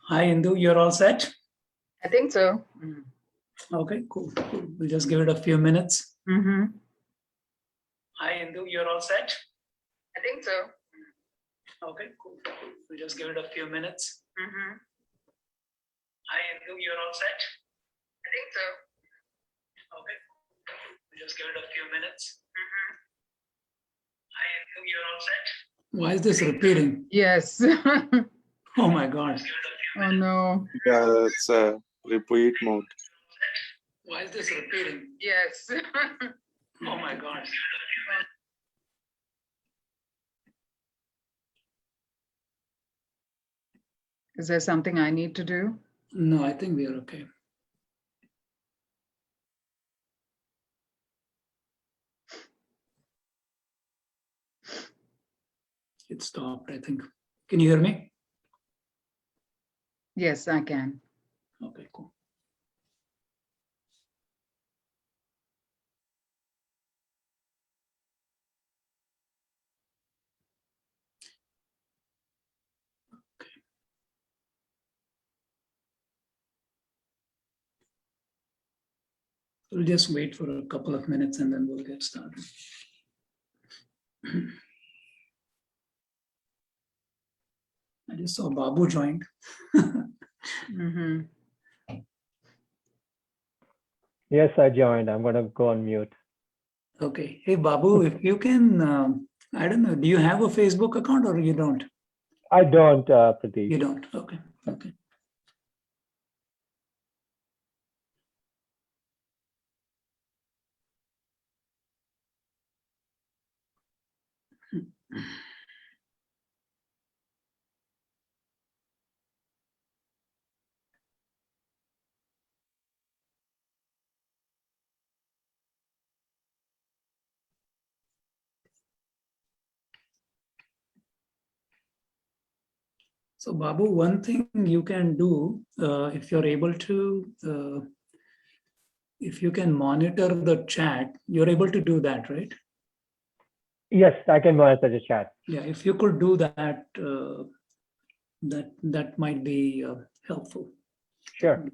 Hi, Indu, you're all set? I think so. Okay, cool. We'll just give it a few minutes. Mm-hmm. Hi, Indu, you're all set? I think so. Okay, cool. We'll just give it a few minutes. Mm-hmm. Hi, Indu, you're all set? I think so. Okay, we'll just give it a few minutes. Mm-hmm. Hi, Indu, you're all set? Why is this repeating? Yes. Oh my God. Oh no. Yeah, it's a repeat mode. Why is this repeating? Yes. Oh my God. Is there something I need to do? No, I think we are okay. It stopped, I think. Can you hear me? Yes, I can. Okay, cool. We'll just wait for a couple of minutes and then we'll get started. I just saw Babu joined. Mm-hmm. Yes, I joined. I'm going to go on mute. Okay. Hey, Babu, if you can, I don't know, do you have a Facebook account or you don't? I don't, Pradeep. You don't. Okay. Okay. So, Babu, one thing you can do, if you're able to, if you can monitor the chat, you're able to do that, right? Yes, I can monitor the chat. Yeah, if you could do that, that might be helpful. Sure.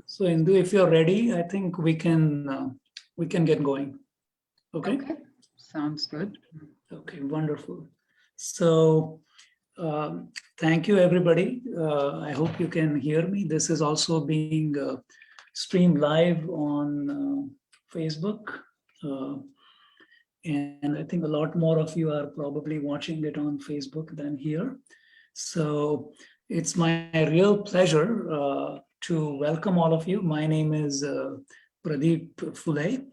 So, Indu, if you're ready, I think we can get going. Okay. Okay. Sounds good. Okay, wonderful. So, thank you, everybody. I hope you can hear me. This is also being streamed live on Facebook. And I think a lot more of you are probably watching it on Facebook than here. So it's my real pleasure to welcome all of you. My name is Pradeep Fulay.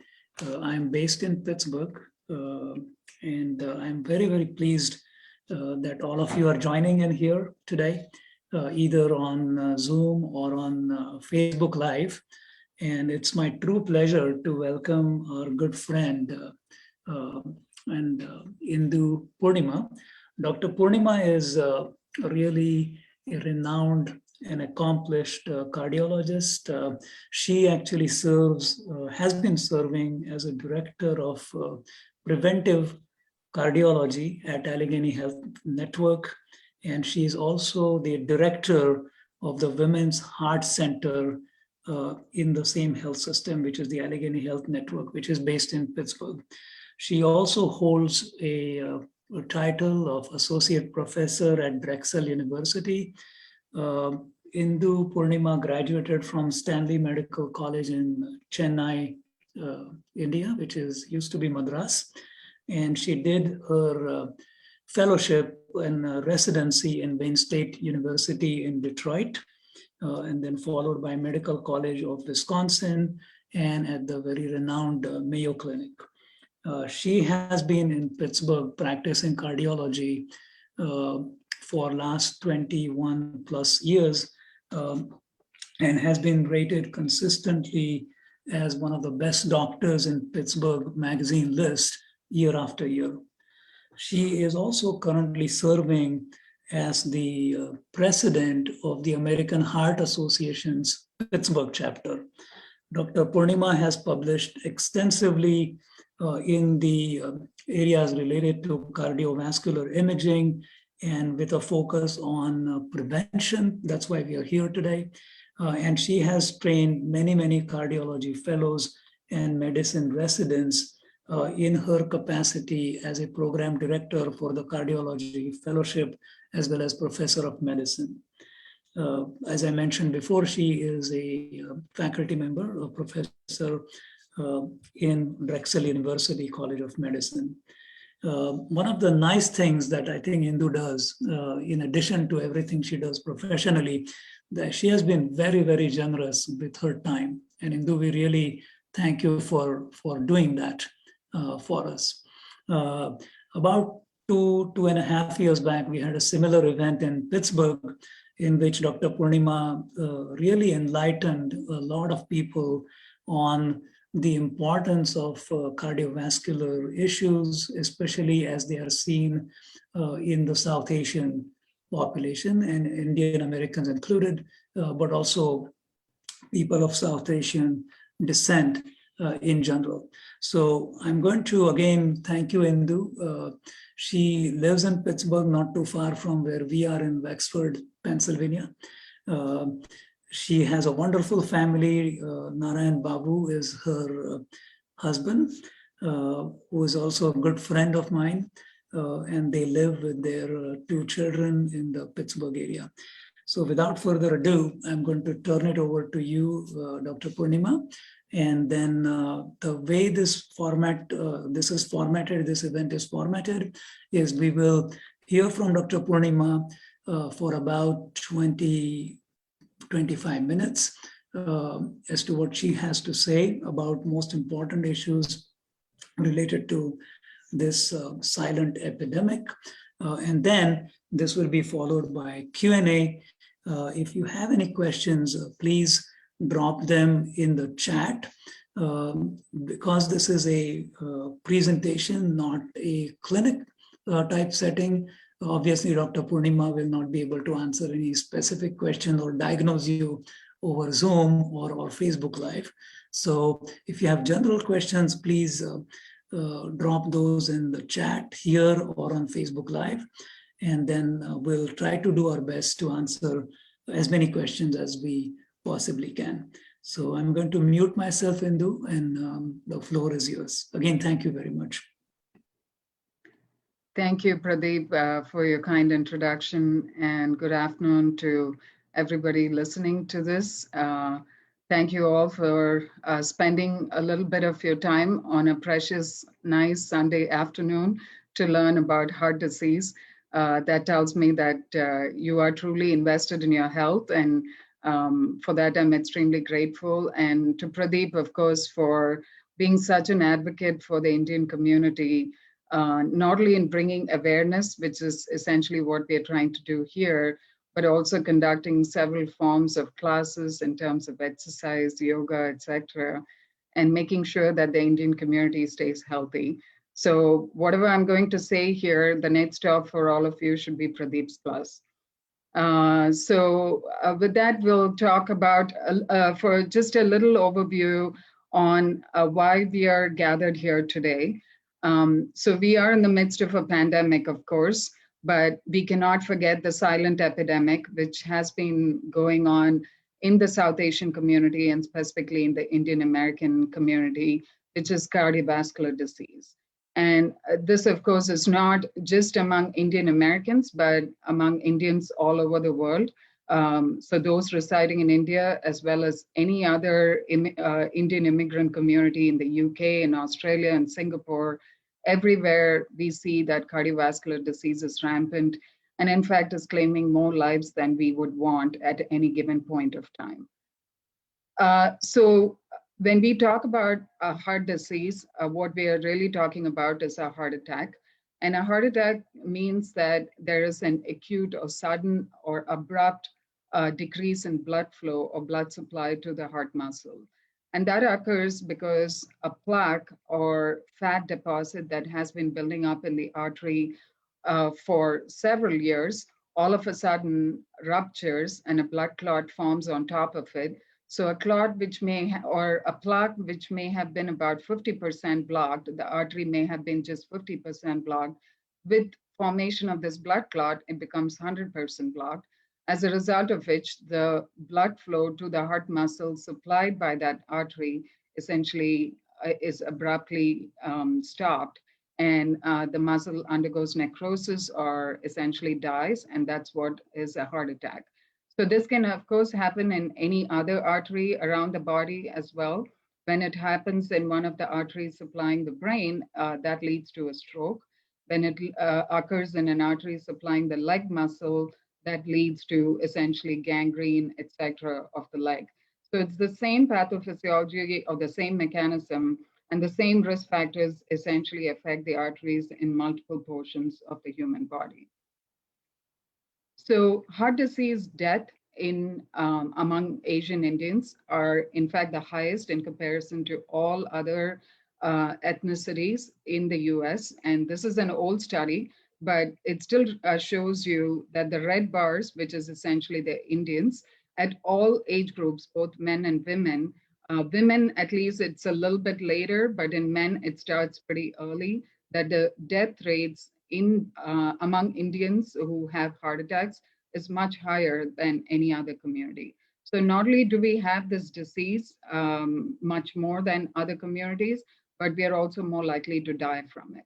I'm based in Pittsburgh. And I'm very, very pleased that all of you are joining in here today, either on Zoom or on Facebook Live. And it's my true pleasure to welcome our good friend and Indu Poornima. Dr. Poornima is really a renowned an accomplished cardiologist. She actually has been serving as a director of preventive cardiology at Allegheny Health Network. And she is also the director of the Women's Heart Center in the same health system, which is the Allegheny Health Network, which is based in Pittsburgh. She also holds a title of associate professor at Drexel University. Indu Poornima graduated from Stanley Medical College in Chennai, India, which used to be Madras. And she did her fellowship and residency in Wayne State University in Detroit, and then followed by Medical College of Wisconsin and at the very renowned Mayo Clinic. She has been in Pittsburgh practicing cardiology for last 21 plus years, and has been rated consistently as one of the best doctors in Pittsburgh magazine list year after year. She is also currently serving as the president of the American Heart Association's Pittsburgh chapter. Dr. Poornima has published extensively in the areas related to cardiovascular imaging and with a focus on prevention. That's why we are here today. And she has trained many, many cardiology fellows and medicine residents in her capacity as a program director for the cardiology fellowship, as well as professor of medicine. As I mentioned before, she is a faculty member, a professor in Drexel University College of Medicine. One of the nice things that I think Indu does, in addition to everything she does professionally, that she has been very, very generous with her time. And Indu, we really thank you for doing that for us. About 2.5 years back, we had a similar event in Pittsburgh in which Dr. Poornima really enlightened a lot of people on the importance of cardiovascular issues, especially as they are seen in the South Asian population, and Indian Americans included, but also people of South Asian descent in general. So I'm going to again thank you, Indu. She lives in Pittsburgh, not too far from where we are in Wexford, Pennsylvania. She has a wonderful family. Narayan Babu is her husband, who is also a good friend of mine. And they live with their 2 children in the Pittsburgh area. So without further ado, I'm going to turn it over to you, Dr. Poornima. And then the way this event is formatted, is we will hear from Dr. Poornima for about 25 minutes as to what she has to say about most important issues related to this silent epidemic. And then this will be followed by Q&A. If you have any questions, please drop them in the chat. Because this is a presentation, not a clinic type setting, obviously Dr. Poornima will not be able to answer any specific question or diagnose you over Zoom or Facebook Live. So if you have general questions, please drop those in the chat here or on Facebook Live. And then we'll try to do our best to answer as many questions as we possibly can. So I'm going to mute myself, Indu, and the floor is yours. Again, thank you very much. Thank you, Pradeep, for your kind introduction, and good afternoon to everybody listening to this. Thank you all for spending a little bit of your time on a precious, nice Sunday afternoon to learn about heart disease. That tells me that you are truly invested in your health, and for that, I'm extremely grateful. And to Pradeep, of course, for being such an advocate for the Indian community, not only in bringing awareness, which is essentially what we're trying to do here, but also conducting several forms of classes in terms of exercise, yoga, etc., and making sure that the Indian community stays healthy. So whatever I'm going to say here, the next stop for all of you should be Pradeep's class. With that, we'll talk about, for just a little overview on why we are gathered here today. So we are in the midst of a pandemic, of course, but we cannot forget the silent epidemic, which has been going on in the South Asian community and specifically in the Indian American community, which is cardiovascular disease. And this, of course, is not just among Indian Americans, but among Indians all over the world. So those residing in India, as well as any other Indian immigrant community in the UK and Australia and Singapore, everywhere we see that cardiovascular disease is rampant and in fact is claiming more lives than we would want at any given point of time. So when we talk about a heart disease, what we are really talking about is a heart attack. And a heart attack means that there is an acute or sudden or abrupt decrease in blood flow or blood supply to the heart muscle. And that occurs because a plaque or fat deposit that has been building up in the artery for several years, all of a sudden ruptures and a blood clot forms on top of it. So a clot which may, or a plaque which may have been about 50% blocked, the artery may have been just 50% blocked. With formation of this blood clot, it becomes 100% blocked, as a result of which the blood flow to the heart muscle supplied by that artery essentially is abruptly stopped, and the muscle undergoes necrosis or essentially dies, and that's what is a heart attack. So this can, of course, happen in any other artery around the body as well. When it happens in one of the arteries supplying the brain, that leads to a stroke. When it occurs in an artery supplying the leg muscle, that leads to essentially gangrene, etc., of the leg. So it's the same pathophysiology or the same mechanism, and the same risk factors essentially affect the arteries in multiple portions of the human body. So heart disease death in among Asian Indians are in fact the highest in comparison to all other ethnicities in the US. And this is an old study, but it still shows you that the red bars, which is essentially the Indians, at all age groups, both men and women, women, at least it's a little bit later, but in men, it starts pretty early, that the death rates in among Indians who have heart attacks is much higher than any other community. So not only do we have this disease much more than other communities, but we are also more likely to die from it.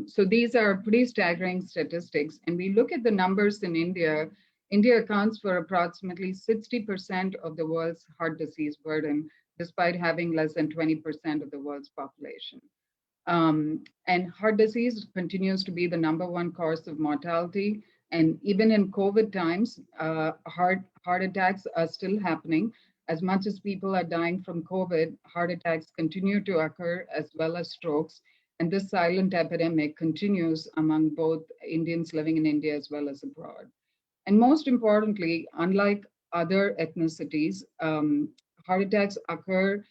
So these are pretty staggering statistics. And we look at the numbers in India. India accounts for approximately 60% of the world's heart disease burden, despite having less than 20% of the world's population. And heart disease continues to be the #1 cause of mortality. And even in COVID times, heart attacks are still happening. As much as people are dying from COVID, heart attacks continue to occur as well as strokes. And this silent epidemic continues among both Indians living in India as well as abroad. And most importantly, unlike other ethnicities, heart attacks occur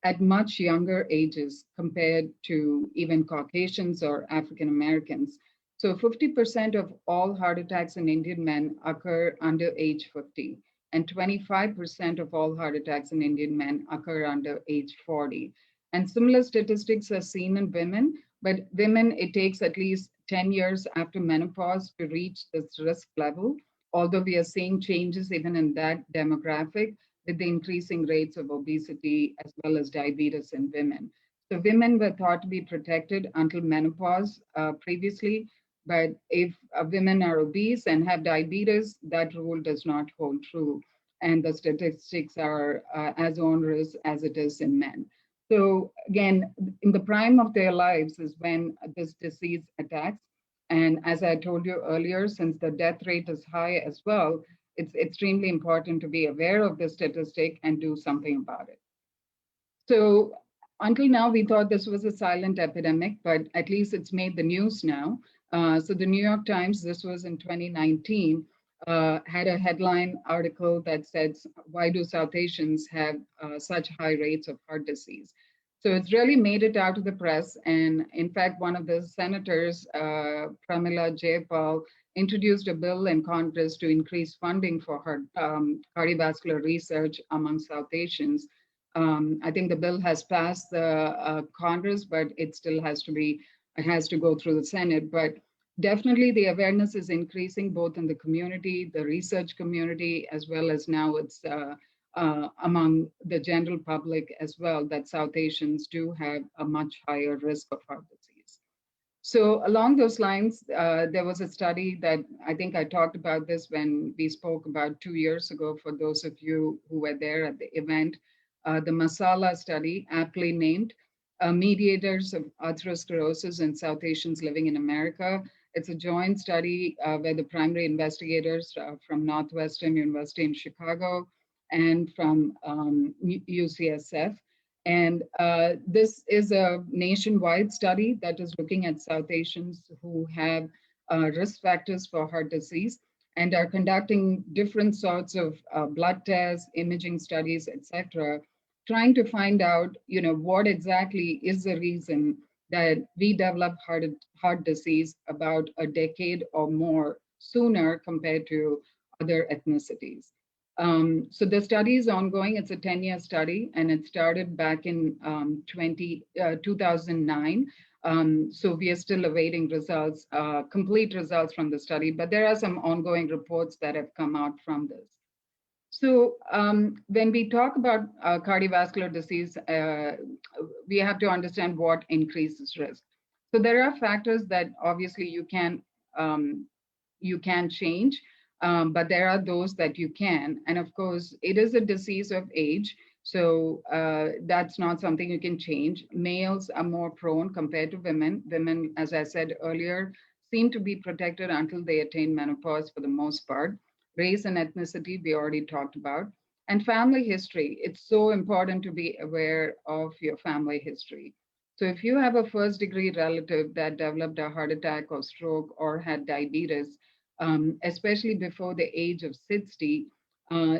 at much younger ages compared to even Caucasians or African Americans. So 50% of all heart attacks in Indian men occur under age 50, and 25% of all heart attacks in Indian men occur under age 40. And similar statistics are seen in women, but women, it takes at least 10 years after menopause to reach this risk level, although we are seeing changes even in that demographic, with the increasing rates of obesity as well as diabetes in women. So women were thought to be protected until menopause previously, but if women are obese and have diabetes, that rule does not hold true. And the statistics are as onerous as it is in men. So again, in the prime of their lives is when this disease attacks. And as I told you earlier, since the death rate is high as well, it's extremely important to be aware of this statistic and do something about it. So until now, we thought this was a silent epidemic, but at least it's made the news now. So the New York Times, this was in 2019, had a headline article that says, "Why do South Asians have such high rates of heart disease?" So it's really made it out of the press. And in fact, one of the senators, Pramila Jayapal, introduced a bill in Congress to increase funding for cardiovascular research among South Asians. I think the bill has passed the Congress, but it still has to go through the Senate. But definitely the awareness is increasing both in the community, the research community, as well as now it's among the general public as well, that South Asians do have a much higher risk of heart disease. So along those lines, there was a study that I think I talked about this when we spoke about 2 years ago, for those of you who were there at the event, the Masala study, aptly named, Mediators of Atherosclerosis in South Asians Living in America. It's a joint study where the primary investigators from Northwestern University in Chicago and from UCSF. And this is a nationwide study that is looking at South Asians who have risk factors for heart disease and are conducting different sorts of blood tests, imaging studies, etc., trying to find out, what exactly is the reason that we develop heart disease about a decade or more sooner compared to other ethnicities. So the study is ongoing. It's a 10-year study, and it started back in 2009. So we are still awaiting results, complete results from the study, but there are some ongoing reports that have come out from this. So when we talk about cardiovascular disease, we have to understand what increases risk. So there are factors that obviously you can change, but there are those that you can. And of course, it is a disease of age. So that's not something you can change. Males are more prone compared to women. Women, as I said earlier, seem to be protected until they attain menopause for the most part. Race and ethnicity, we already talked about. And family history, it's so important to be aware of your family history. So if you have a first-degree relative that developed a heart attack or stroke or had diabetes, especially before the age of 60,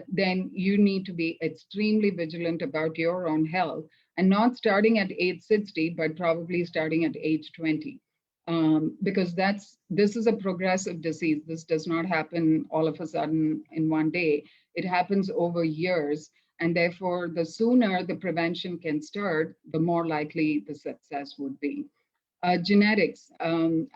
then you need to be extremely vigilant about your own health, and not starting at age 60, but probably starting at age 20. Because this is a progressive disease. This does not happen all of a sudden in one day. It happens over years. And therefore, the sooner the prevention can start, the more likely the success would be. Genetics,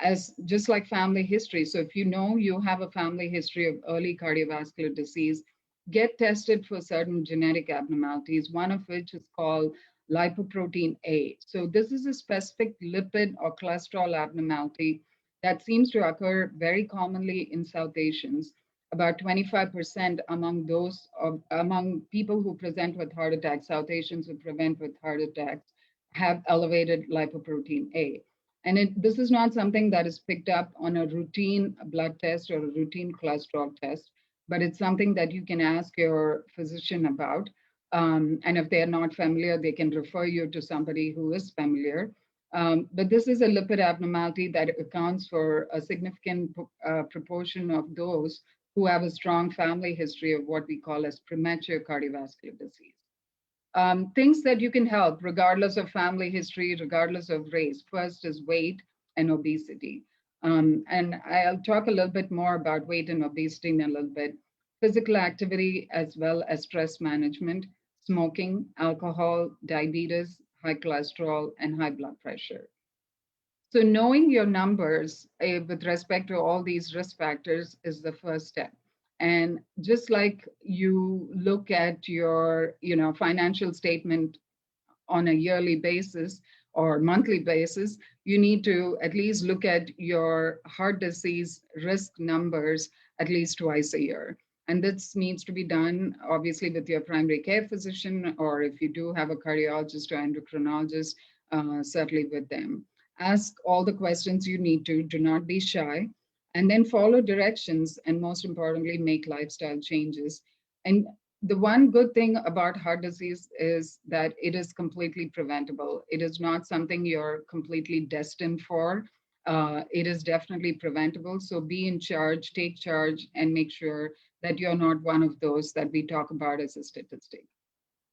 as just like family history. So if you know you have a family history of early cardiovascular disease, get tested for certain genetic abnormalities, one of which is called lipoprotein A. So this is a specific lipid or cholesterol abnormality that seems to occur very commonly in South Asians. About 25% among people who present with heart attacks, South Asians who present with heart attacks, have elevated lipoprotein A. And this is not something that is picked up on a routine blood test or a routine cholesterol test, but it's something that you can ask your physician about. And if they are not familiar, they can refer you to somebody who is familiar. But this is a lipid abnormality that accounts for a significant proportion of those who have a strong family history of what we call as premature cardiovascular disease. Things that you can help regardless of family history, regardless of race. First is weight and obesity. And I'll talk a little bit more about weight and obesity in a little bit. Physical activity as well as stress management, smoking, alcohol, diabetes, high cholesterol, and high blood pressure. So knowing your numbers with respect to all these risk factors is the first step. And just like you look at your financial statement on a yearly basis or monthly basis, you need to at least look at your heart disease risk numbers at least twice a year. And this needs to be done obviously with your primary care physician, or if you do have a cardiologist or endocrinologist, certainly with them. Ask all the questions you need to, do not be shy, and then follow directions, and most importantly, make lifestyle changes. And the one good thing about heart disease is that it is completely preventable. It is not something you're completely destined for. It is definitely preventable. So be in charge, take charge, and make sure that you're not one of those that we talk about as a statistic.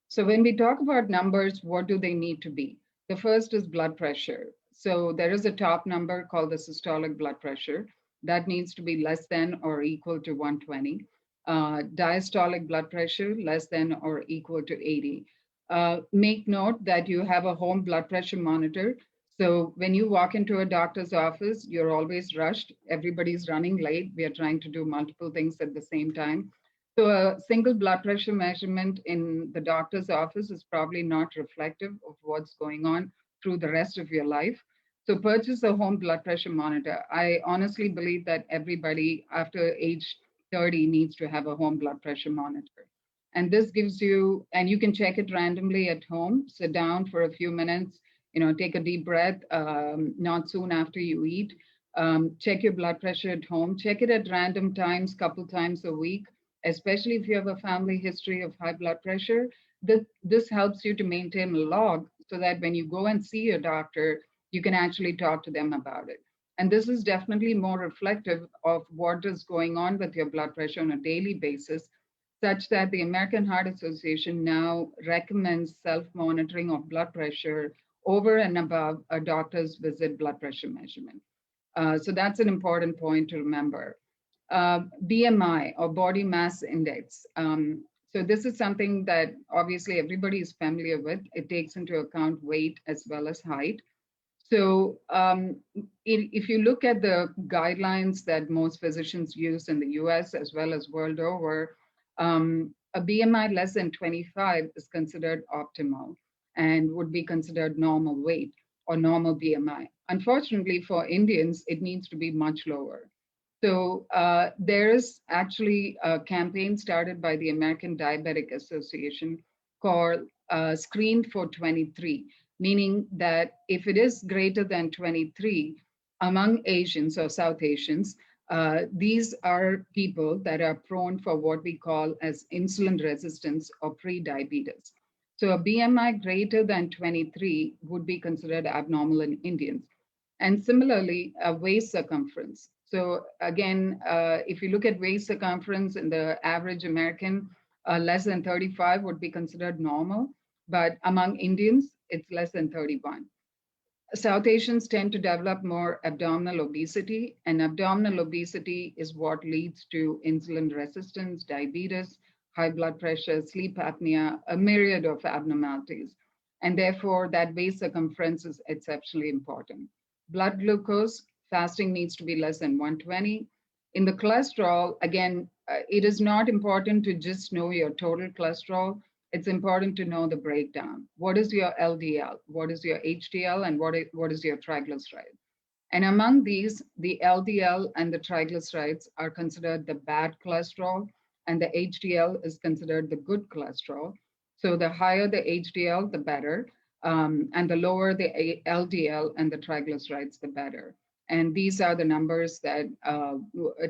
So when we talk about numbers, what do they need to be? The first is blood pressure. So there is a top number called the systolic blood pressure. that needs to be less than or equal to 120. Diastolic blood pressure, less than or equal to 80. Make note that you have a home blood pressure monitor. So when you walk into a doctor's office, you're always rushed. Everybody's running late. We are trying to do multiple things at the same time. So a single blood pressure measurement in the doctor's office is probably not reflective of what's going on through the rest of your life. So purchase a home blood pressure monitor. I honestly believe that everybody after age 30 needs to have a home blood pressure monitor. And this gives you, and you can check it randomly at home, sit down for a few minutes, take a deep breath, not soon after you eat. Check your blood pressure at home, check it at random times, couple times a week, especially if you have a family history of high blood pressure. This helps you to maintain a log so that when you go and see your doctor, you can actually talk to them about it. And this is definitely more reflective of what is going on with your blood pressure on a daily basis, such that the American Heart Association now recommends self-monitoring of blood pressure over and above a doctor's visit blood pressure measurement. So that's an important point to remember. BMI or body mass index. So this is something that obviously everybody is familiar with. It takes into account weight as well as height. So if you look at the guidelines that most physicians use in the US as well as world over, a BMI less than 25 is considered optimal and would be considered normal weight or normal BMI. Unfortunately, for Indians, it needs to be much lower. So there is actually a campaign started by the American Diabetic Association called Screen for 23, meaning that if it is greater than 23 among Asians or South Asians, these are people that are prone for what we call as insulin resistance or pre-diabetes. So a BMI greater than 23 would be considered abnormal in Indians. And similarly, a waist circumference. So again, if you look at waist circumference in the average American, less than 35 would be considered normal, but among Indians, it's less than 31. South Asians tend to develop more abdominal obesity, and abdominal obesity is what leads to insulin resistance, diabetes, high blood pressure, sleep apnea, a myriad of abnormalities. And therefore, that waist circumference is exceptionally important. Blood glucose, fasting needs to be less than 120. In the cholesterol, again, it is not important to just know your total cholesterol. It's important to know the breakdown. What is your LDL? What is your HDL? And what is your triglyceride? And among these, the LDL and the triglycerides are considered the bad cholesterol, and the HDL is considered the good cholesterol. So the higher the HDL, the better, and the lower the LDL and the triglycerides, the better. And these are the numbers that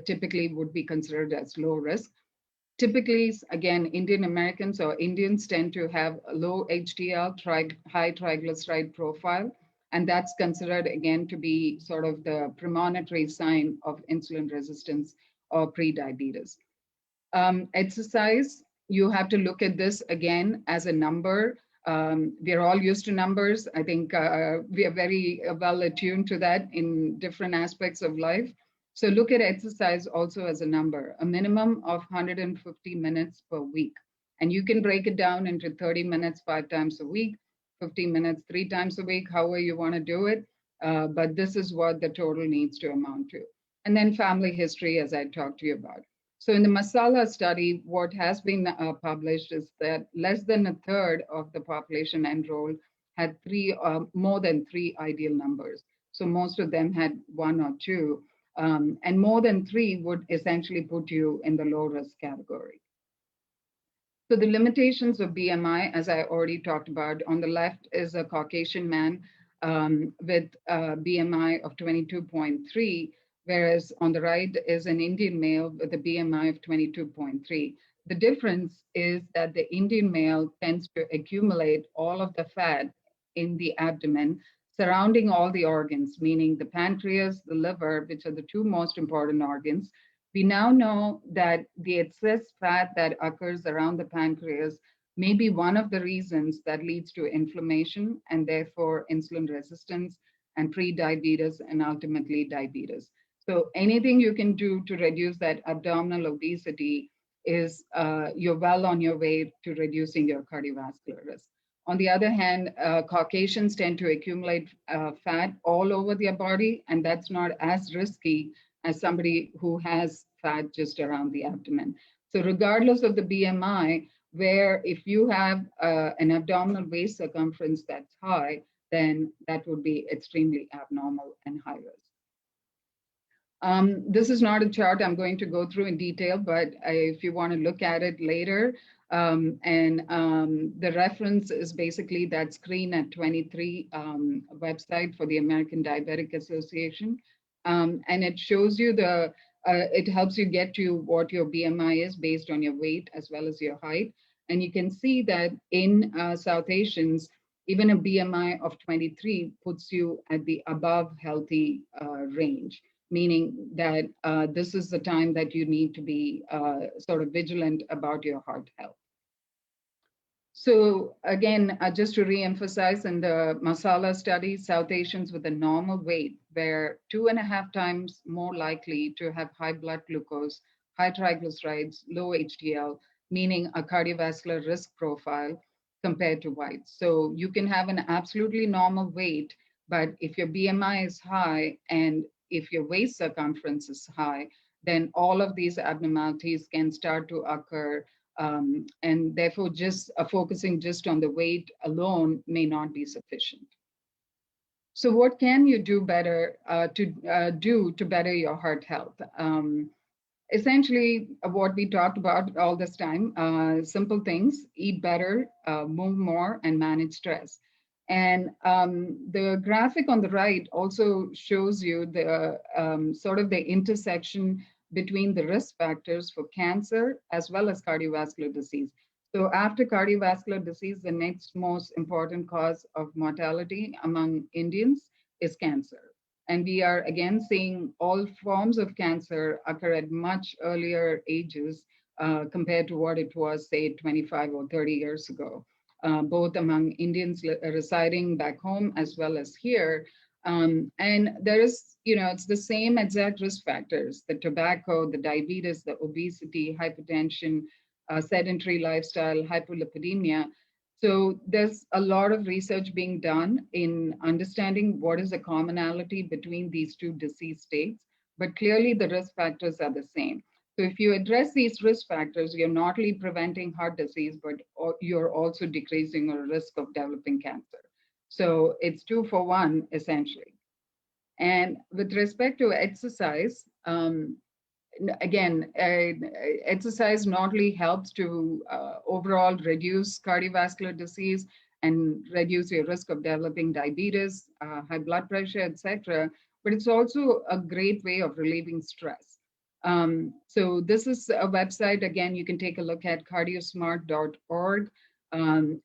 typically would be considered as low risk. Typically, again, Indian Americans or Indians tend to have a low HDL, high triglyceride profile, and that's considered, again, to be sort of the premonitory sign of insulin resistance or prediabetes. Exercise, you have to look at this again as a number. We are all used to numbers. I think we are very well attuned to that in different aspects of life. So look at exercise also as a number, a minimum of 150 minutes per week. And you can break it down into 30 minutes 5 times a week, 15 minutes 3 times a week, however you want to do it. But this is what the total needs to amount to. And then family history, as I talked to you about. So in the Masala study, what has been published is that less than a third of the population enrolled had more than 3 ideal numbers. So most of them had 1 or 2. And more than 3 would essentially put you in the low risk category. So the limitations of BMI, as I already talked about, on the left is a Caucasian man with a BMI of 22.3, whereas on the right is an Indian male with a BMI of 22.3. The difference is that the Indian male tends to accumulate all of the fat in the abdomen surrounding all the organs, meaning the pancreas, the liver, which are the 2 most important organs. We now know that the excess fat that occurs around the pancreas may be one of the reasons that leads to inflammation and therefore insulin resistance and pre-diabetes and ultimately diabetes. So anything you can do to reduce that abdominal obesity is you're well on your way to reducing your cardiovascular risk. On the other hand, Caucasians tend to accumulate fat all over their body, and that's not as risky as somebody who has fat just around the abdomen. So regardless of the BMI, where if you have an abdominal waist circumference that's high, then that would be extremely abnormal and high risk. This is not a chart I'm going to go through in detail, but if you want to look at it later, the reference is basically that screen at 23 website for the American Diabetic Association. And it shows you it helps you get to what your BMI is based on your weight as well as your height. And you can see that in South Asians, even a BMI of 23 puts you at the above healthy range, meaning that this is the time that you need to be sort of vigilant about your heart health. So again, just to reemphasize, in the masala study, South Asians with a normal weight were 2.5 times more likely to have high blood glucose, high triglycerides, low HDL, meaning a cardiovascular risk profile compared to whites. So you can have an absolutely normal weight, but if your BMI is high and if your waist circumference is high, then all of these abnormalities can start to occur. And therefore, just focusing just on the weight alone may not be sufficient. So what can you do better to better your heart health? Essentially, what we talked about all this time, simple things: eat better, move more, and manage stress. And the graphic on the right also shows you the sort of the intersection between the risk factors for cancer as well as cardiovascular disease. So after cardiovascular disease, the next most important cause of mortality among Indians is cancer. And we are again seeing all forms of cancer occur at much earlier ages compared to what it was, say, 25 or 30 years ago, both among Indians residing back home as well as here. And there is, it's the same exact risk factors: the tobacco, the diabetes, the obesity, hypertension, sedentary lifestyle, hypolipidemia. So there's a lot of research being done in understanding what is the commonality between these two disease states, but clearly the risk factors are the same. So if you address these risk factors, you're not only preventing heart disease, but you're also decreasing your risk of developing cancer. So it's 2 for 1, essentially. And with respect to exercise, again, exercise not only helps to overall reduce cardiovascular disease and reduce your risk of developing diabetes, high blood pressure, etc., but it's also a great way of relieving stress. So this is a website, again, you can take a look at cardiosmart.org.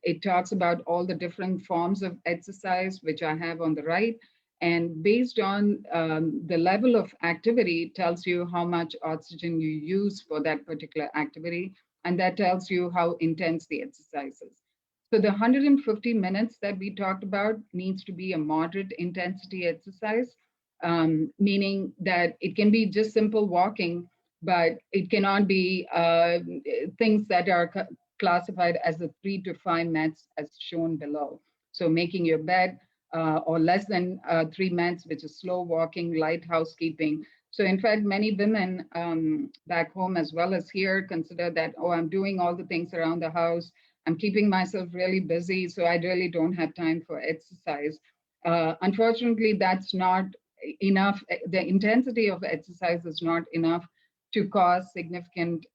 It talks about all the different forms of exercise, which I have on the right. And based on the level of activity, tells you how much oxygen you use for that particular activity. And that tells you how intense the exercise is. So the 150 minutes that we talked about needs to be a moderate intensity exercise, meaning that it can be just simple walking, but it cannot be things that are classified as the 3 to 5 minutes as shown below. So making your bed, or less than 3 minutes, which is slow walking, light housekeeping. So in fact, many women back home as well as here consider that, oh, I'm doing all the things around the house, I'm keeping myself really busy, so I really don't have time for exercise. Unfortunately, that's not enough. The intensity of exercise is not enough to cause significant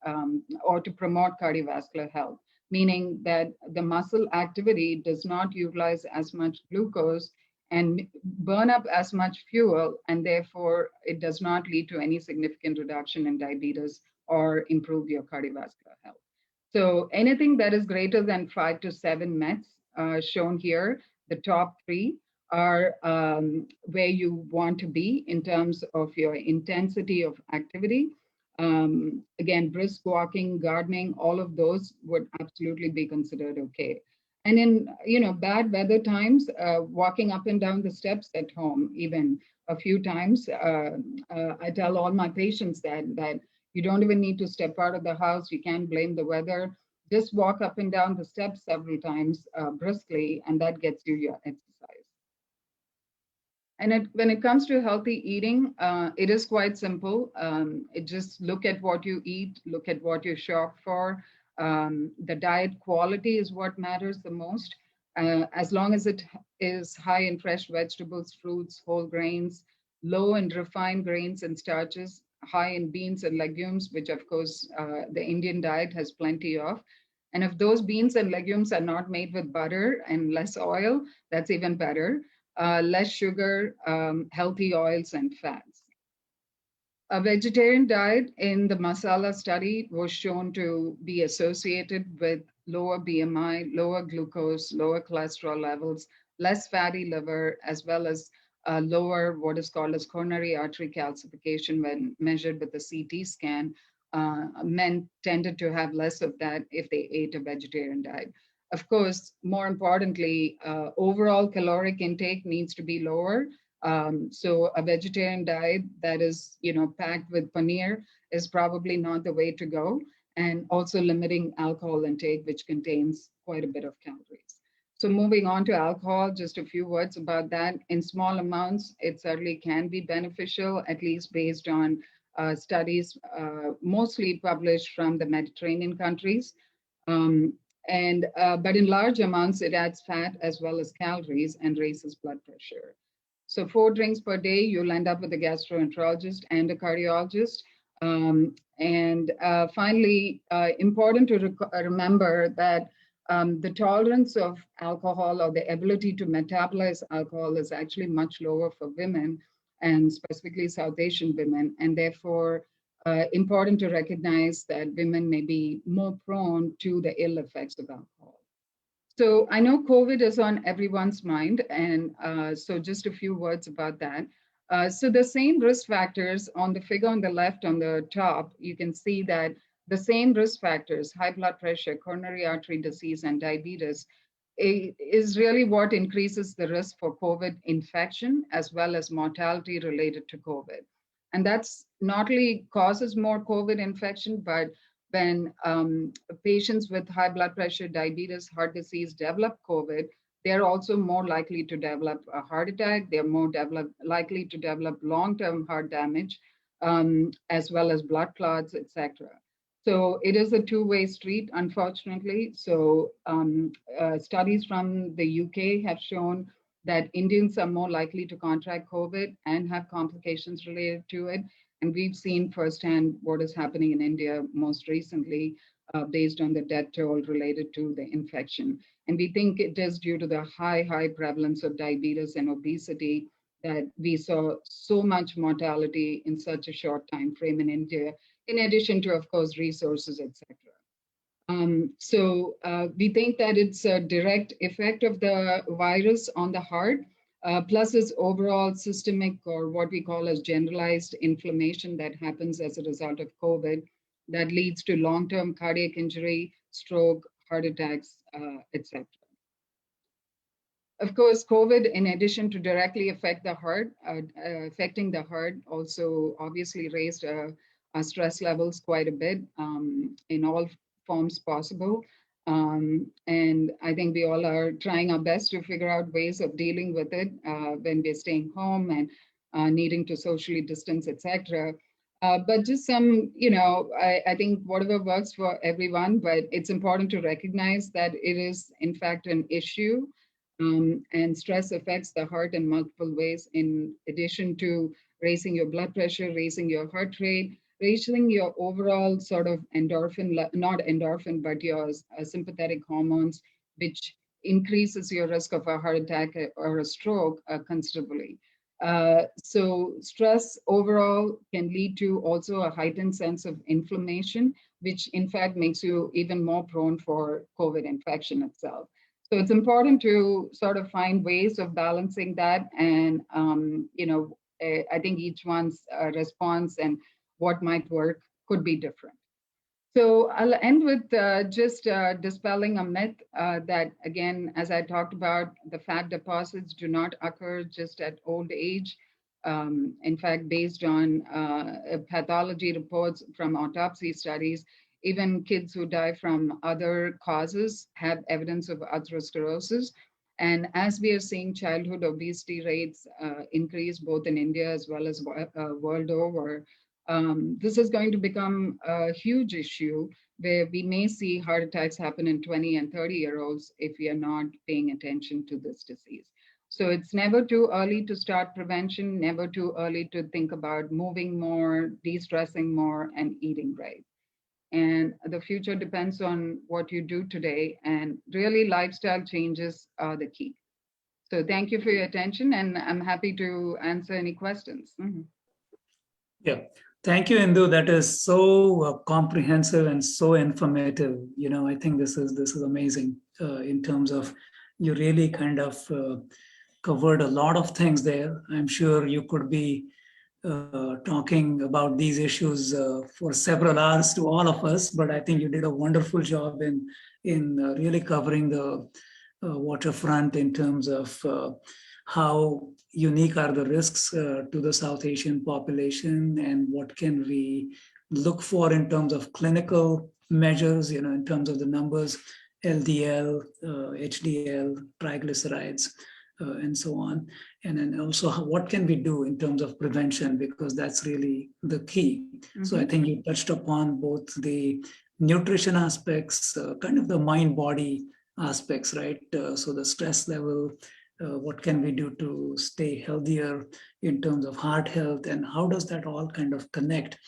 or to promote cardiovascular health, meaning that the muscle activity does not utilize as much glucose and burn up as much fuel, and therefore it does not lead to any significant reduction in diabetes or improve your cardiovascular health. So anything that is greater than 5 to 7 METs shown here, the top 3 are where you want to be in terms of your intensity of activity. Again, brisk walking, gardening, all of those would absolutely be considered okay. And in bad weather times, walking up and down the steps at home, even a few times, I tell all my patients that you don't even need to step out of the house. You can't blame the weather. Just walk up and down the steps several times briskly, and that gets you your exercise. And when it comes to healthy eating, it is quite simple. It just look at what you eat, look at what you shop for. The diet quality is what matters the most. As long as it is high in fresh vegetables, fruits, whole grains, low in refined grains and starches, high in beans and legumes, which of course the Indian diet has plenty of. And if those beans and legumes are not made with butter and less oil, that's even better. Less sugar, healthy oils and fats. A vegetarian diet in the masala study was shown to be associated with lower BMI, lower glucose, lower cholesterol levels, less fatty liver, as well as lower what is called as coronary artery calcification when measured with the CT scan. Men tended to have less of that if they ate a vegetarian diet. Of course, more importantly, overall caloric intake needs to be lower. So a vegetarian diet that is, packed with paneer is probably not the way to go. And also limiting alcohol intake, which contains quite a bit of calories. So moving on to alcohol, just a few words about that. In small amounts, it certainly can be beneficial, at least based on studies mostly published from the Mediterranean countries. Um, but in large amounts, it adds fat as well as calories and raises blood pressure. So 4 drinks per day, you'll end up with a gastroenterologist and a cardiologist. Finally, important to remember that the tolerance of alcohol or the ability to metabolize alcohol is actually much lower for women, and specifically South Asian women, and therefore important to recognize that women may be more prone to the ill effects of alcohol. So I know COVID is on everyone's mind, and so just a few words about that. So the same risk factors on the figure on the left on the top, you can see that the same risk factors, high blood pressure, coronary artery disease, and diabetes, is really what increases the risk for COVID infection as well as mortality related to COVID. And that's not only causes more COVID infection, but when patients with high blood pressure, diabetes, heart disease develop COVID, they're also more likely to develop a heart attack. They're more likely to develop long-term heart damage, as well as blood clots, etc. So it is a two-way street, unfortunately. So studies from the UK have shown that Indians are more likely to contract COVID and have complications related to it. And we've seen firsthand what is happening in India most recently based on the death toll related to the infection. And we think it is due to the high prevalence of diabetes and obesity that we saw so much mortality in such a short time frame in India, in addition to, of course, resources, etc. We think that it's a direct effect of the virus on the heart, plus its overall systemic or what we call as generalized inflammation that happens as a result of COVID that leads to long-term cardiac injury, stroke, heart attacks, etc. Of course, COVID, in addition to directly affecting the heart, also obviously raised our stress levels quite a bit in all forms possible. And I think we all are trying our best to figure out ways of dealing with it when we're staying home and needing to socially distance, etc. But just some, I think whatever works for everyone, but it's important to recognize that it is in fact an issue. And stress affects the heart in multiple ways, in addition to raising your blood pressure, raising your heart rate, raising your overall sort of endorphin, not endorphin, but your sympathetic hormones, which increases your risk of a heart attack or a stroke considerably. So stress overall can lead to also a heightened sense of inflammation, which in fact makes you even more prone for COVID infection itself. So it's important to sort of find ways of balancing that. And, I think each one's response and what might work could be different. So I'll end with just dispelling a myth that, again, as I talked about, the fat deposits do not occur just at old age. In fact, based on pathology reports from autopsy studies, even kids who die from other causes have evidence of atherosclerosis. And as we are seeing childhood obesity rates increase both in India as well as world over, this is going to become a huge issue where we may see heart attacks happen in 20 and 30-year-olds if we are not paying attention to this disease. So it's never too early to start prevention, never too early to think about moving more, de-stressing more, and eating right. And the future depends on what you do today, and really lifestyle changes are the key. So thank you for your attention, and I'm happy to answer any questions. Yeah. Thank you, Indu. That is so comprehensive and so informative. I think this is amazing in terms of you really kind of covered a lot of things there. I'm sure you could be talking about these issues for several hours to all of us, but I think you did a wonderful job in really covering the waterfront in terms of how unique are the risks to the South Asian population and what can we look for in terms of clinical measures, in terms of the numbers, LDL, HDL, triglycerides, and so on. And then also what can we do in terms of prevention, because that's really the key. Mm-hmm. So I think you touched upon both the nutrition aspects, kind of the mind-body aspects, right? So the stress level, what can we do to stay healthier in terms of heart health, and how does that all kind of connect?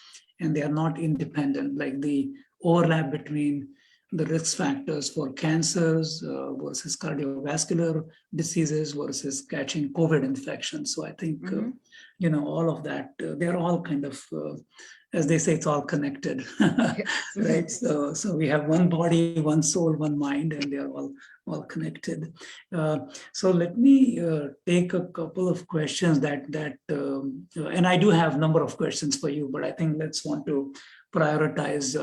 And they are not independent, like the overlap between the risk factors for cancers versus cardiovascular diseases versus catching COVID infections. So I think, all of that, they're all kind of, as they say, it's all connected, right? So we have one body, one soul, one mind, and they're all connected. So let me take a couple of questions and I do have a number of questions for you, but I think let's want to prioritize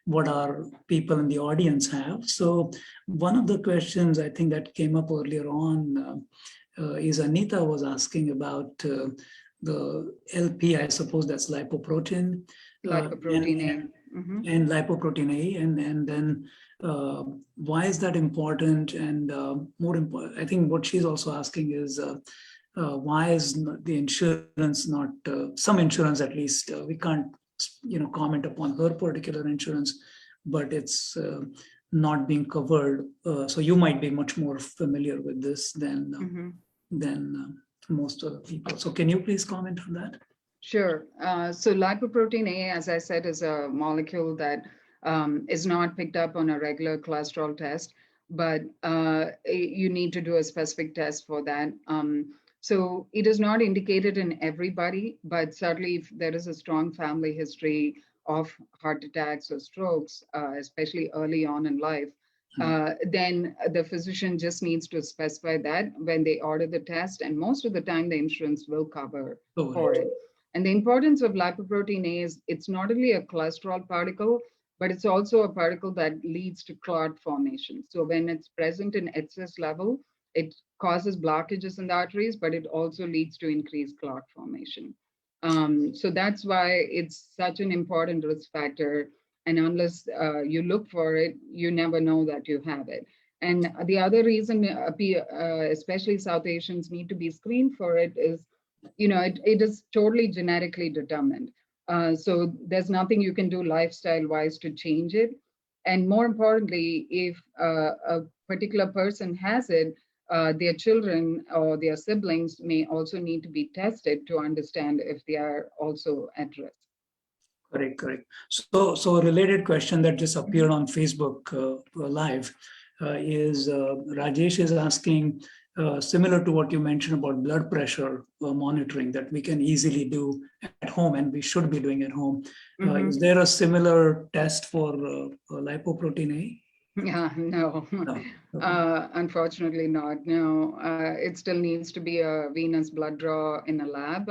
what our people in the audience have. So one of the questions I think that came up earlier on is Anita was asking about the LP, I suppose that's lipoprotein. Lipoprotein A. And lipoprotein A, and then why is that important? And more important, I think what she's also asking is why is the insurance not, some insurance at least, we can't comment upon her particular insurance, but it's not being covered. So you might be much more familiar with this than most other people. So can you please comment on that? Sure. So lipoprotein A, as I said, is a molecule that is not picked up on a regular cholesterol test, but you need to do a specific test for that. So it is not indicated in everybody, but certainly if there is a strong family history of heart attacks or strokes, especially early on in life, then the physician just needs to specify that when they order the test, and most of the time the insurance will cover for it. And the importance of lipoprotein A is it's not only a cholesterol particle, but it's also a particle that leads to clot formation. So when it's present in excess level, it causes blockages in the arteries, but it also leads to increased clot formation. So that's why it's such an important risk factor. And unless you look for it, you never know that you have it. And the other reason, especially South Asians, need to be screened for it is, it is totally genetically determined. So there's nothing you can do lifestyle-wise to change it. And more importantly, if a particular person has it, their children or their siblings may also need to be tested to understand if they are also at risk. Correct. So a related question that just appeared on Facebook Live is Rajesh is asking, similar to what you mentioned about blood pressure monitoring that we can easily do at home and we should be doing at home. Is there a similar test for lipoprotein A? Yeah, no. Unfortunately not. No, it still needs to be a venous blood draw in a lab.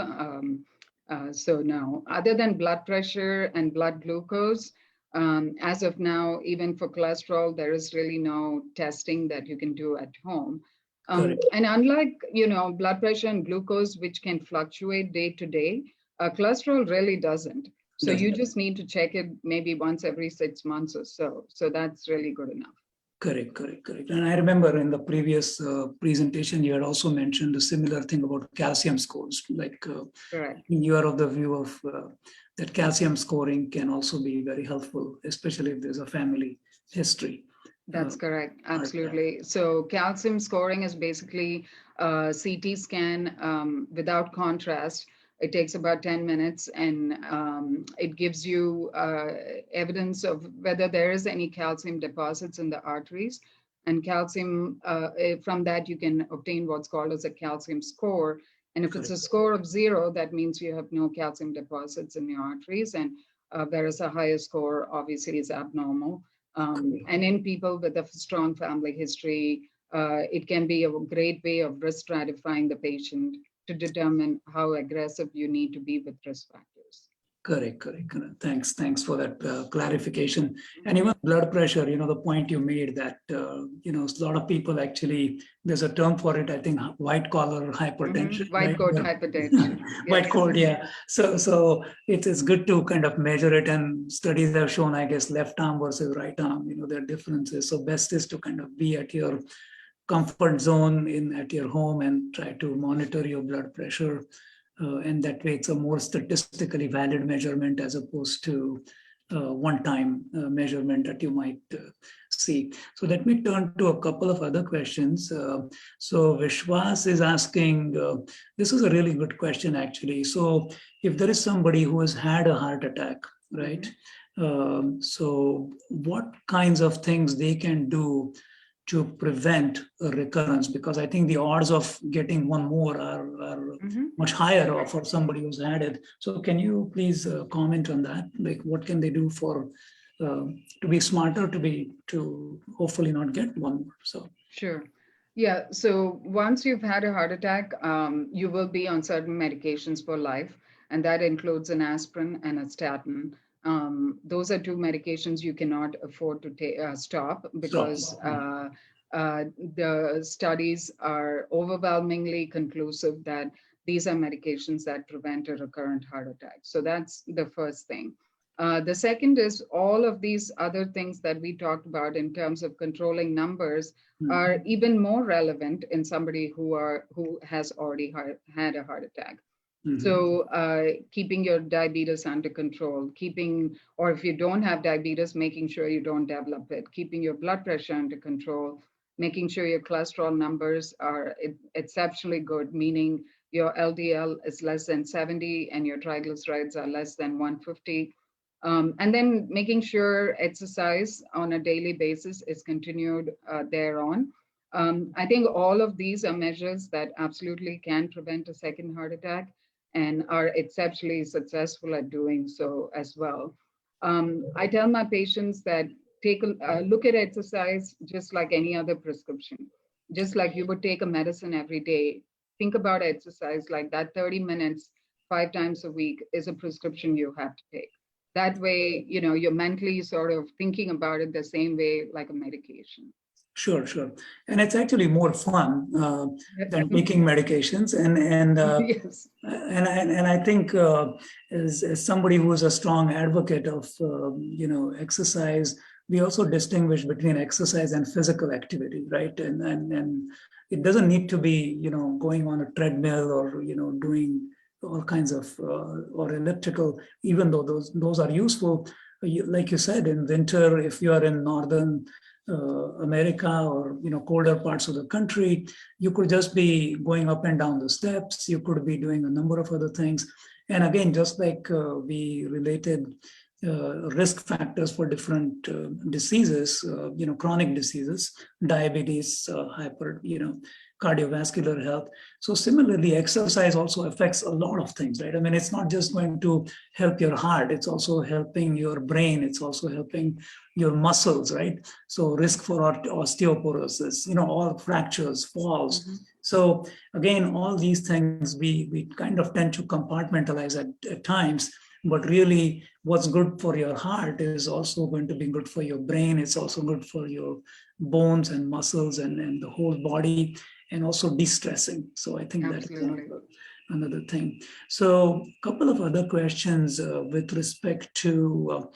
So no, other than blood pressure and blood glucose, As of now, even for cholesterol, there is really no testing that you can do at home. Correct. And unlike, blood pressure and glucose, which can fluctuate day to day, cholesterol really doesn't. So you just need to check it maybe once every 6 months or so. So that's really good enough. Correct. And I remember in the previous presentation, you had also mentioned a similar thing about calcium scores. Like Correct. you are of the view of that calcium scoring can also be very helpful, especially if there's a family history. That's correct. Absolutely. So calcium scoring is basically a CT scan without contrast. It takes about 10 minutes, and it gives you evidence of whether there is any calcium deposits in the arteries. And calcium, from that, you can obtain what's called as a calcium score. And if it's a score of 0, that means you have no calcium deposits in the arteries. And whereas a higher score obviously is abnormal. And in people with a strong family history, it can be a great way of risk stratifying the patient to determine how aggressive you need to be with risk factors. Correct. Thanks for that clarification. And even blood pressure, the point you made that, a lot of people actually, there's a term for it, I think, white collar hypertension. White coat hypertension. White coat, yeah. So it is good to kind of measure it, and studies have shown, I guess, left arm versus right arm, there are differences. So best is to kind of be at your comfort zone at your home and try to monitor your blood pressure. And that way it's a more statistically valid measurement as opposed to one-time measurement that you might see. So let me turn to a couple of other questions. So Vishwas is asking, this is a really good question actually. So if there is somebody who has had a heart attack, right? So what kinds of things they can do to prevent a recurrence, because I think the odds of getting one more are much higher for somebody who's had it. So can you please comment on that? Like, what can they do for to be smarter, to hopefully not get one more? So sure. Yeah. So once you've had a heart attack, you will be on certain medications for life, and that includes an aspirin and a statin. Those are two medications you cannot afford to stop, because the studies are overwhelmingly conclusive that these are medications that prevent a recurrent heart attack. So that's the first thing. The second is all of these other things that we talked about in terms of controlling numbers are even more relevant in somebody who has already had a heart attack. So keeping your diabetes under control, or if you don't have diabetes, making sure you don't develop it, keeping your blood pressure under control, making sure your cholesterol numbers are exceptionally good, meaning your LDL is less than 70 and your triglycerides are less than 150. And then making sure exercise on a daily basis is continued thereon. I think all of these are measures that absolutely can prevent a second heart attack, and are exceptionally successful at doing so as well. I tell my patients that take a look at exercise just like any other prescription. Just like you would take a medicine every day, think about exercise like that. 30 minutes, 5 times a week is a prescription you have to take. That way, you're mentally sort of thinking about it the same way like a medication. Sure. And it's actually more fun than taking medications. And yes. And I think as somebody who is a strong advocate of, exercise, we also distinguish between exercise and physical activity, right? And it doesn't need to be, going on a treadmill or, doing all kinds of, or elliptical, even though those are useful. Like you said, in winter, if you are in northern America or colder parts of the country, you could just be going up and down the steps. You could be doing a number of other things. And again, just like we related risk factors for different diseases, chronic diseases, diabetes, cardiovascular health. So similarly, exercise also affects a lot of things, right? I mean, it's not just going to help your heart, it's also helping your brain, it's also helping your muscles, right? So risk for osteoporosis, all fractures, falls. So again, all these things we kind of tend to compartmentalize at times. but really what's good for your heart is also going to be good for your brain. It's also good for your bones and muscles and the whole body, and also de-stressing. So I think that's Absolutely. another thing. So a couple of other questions with respect to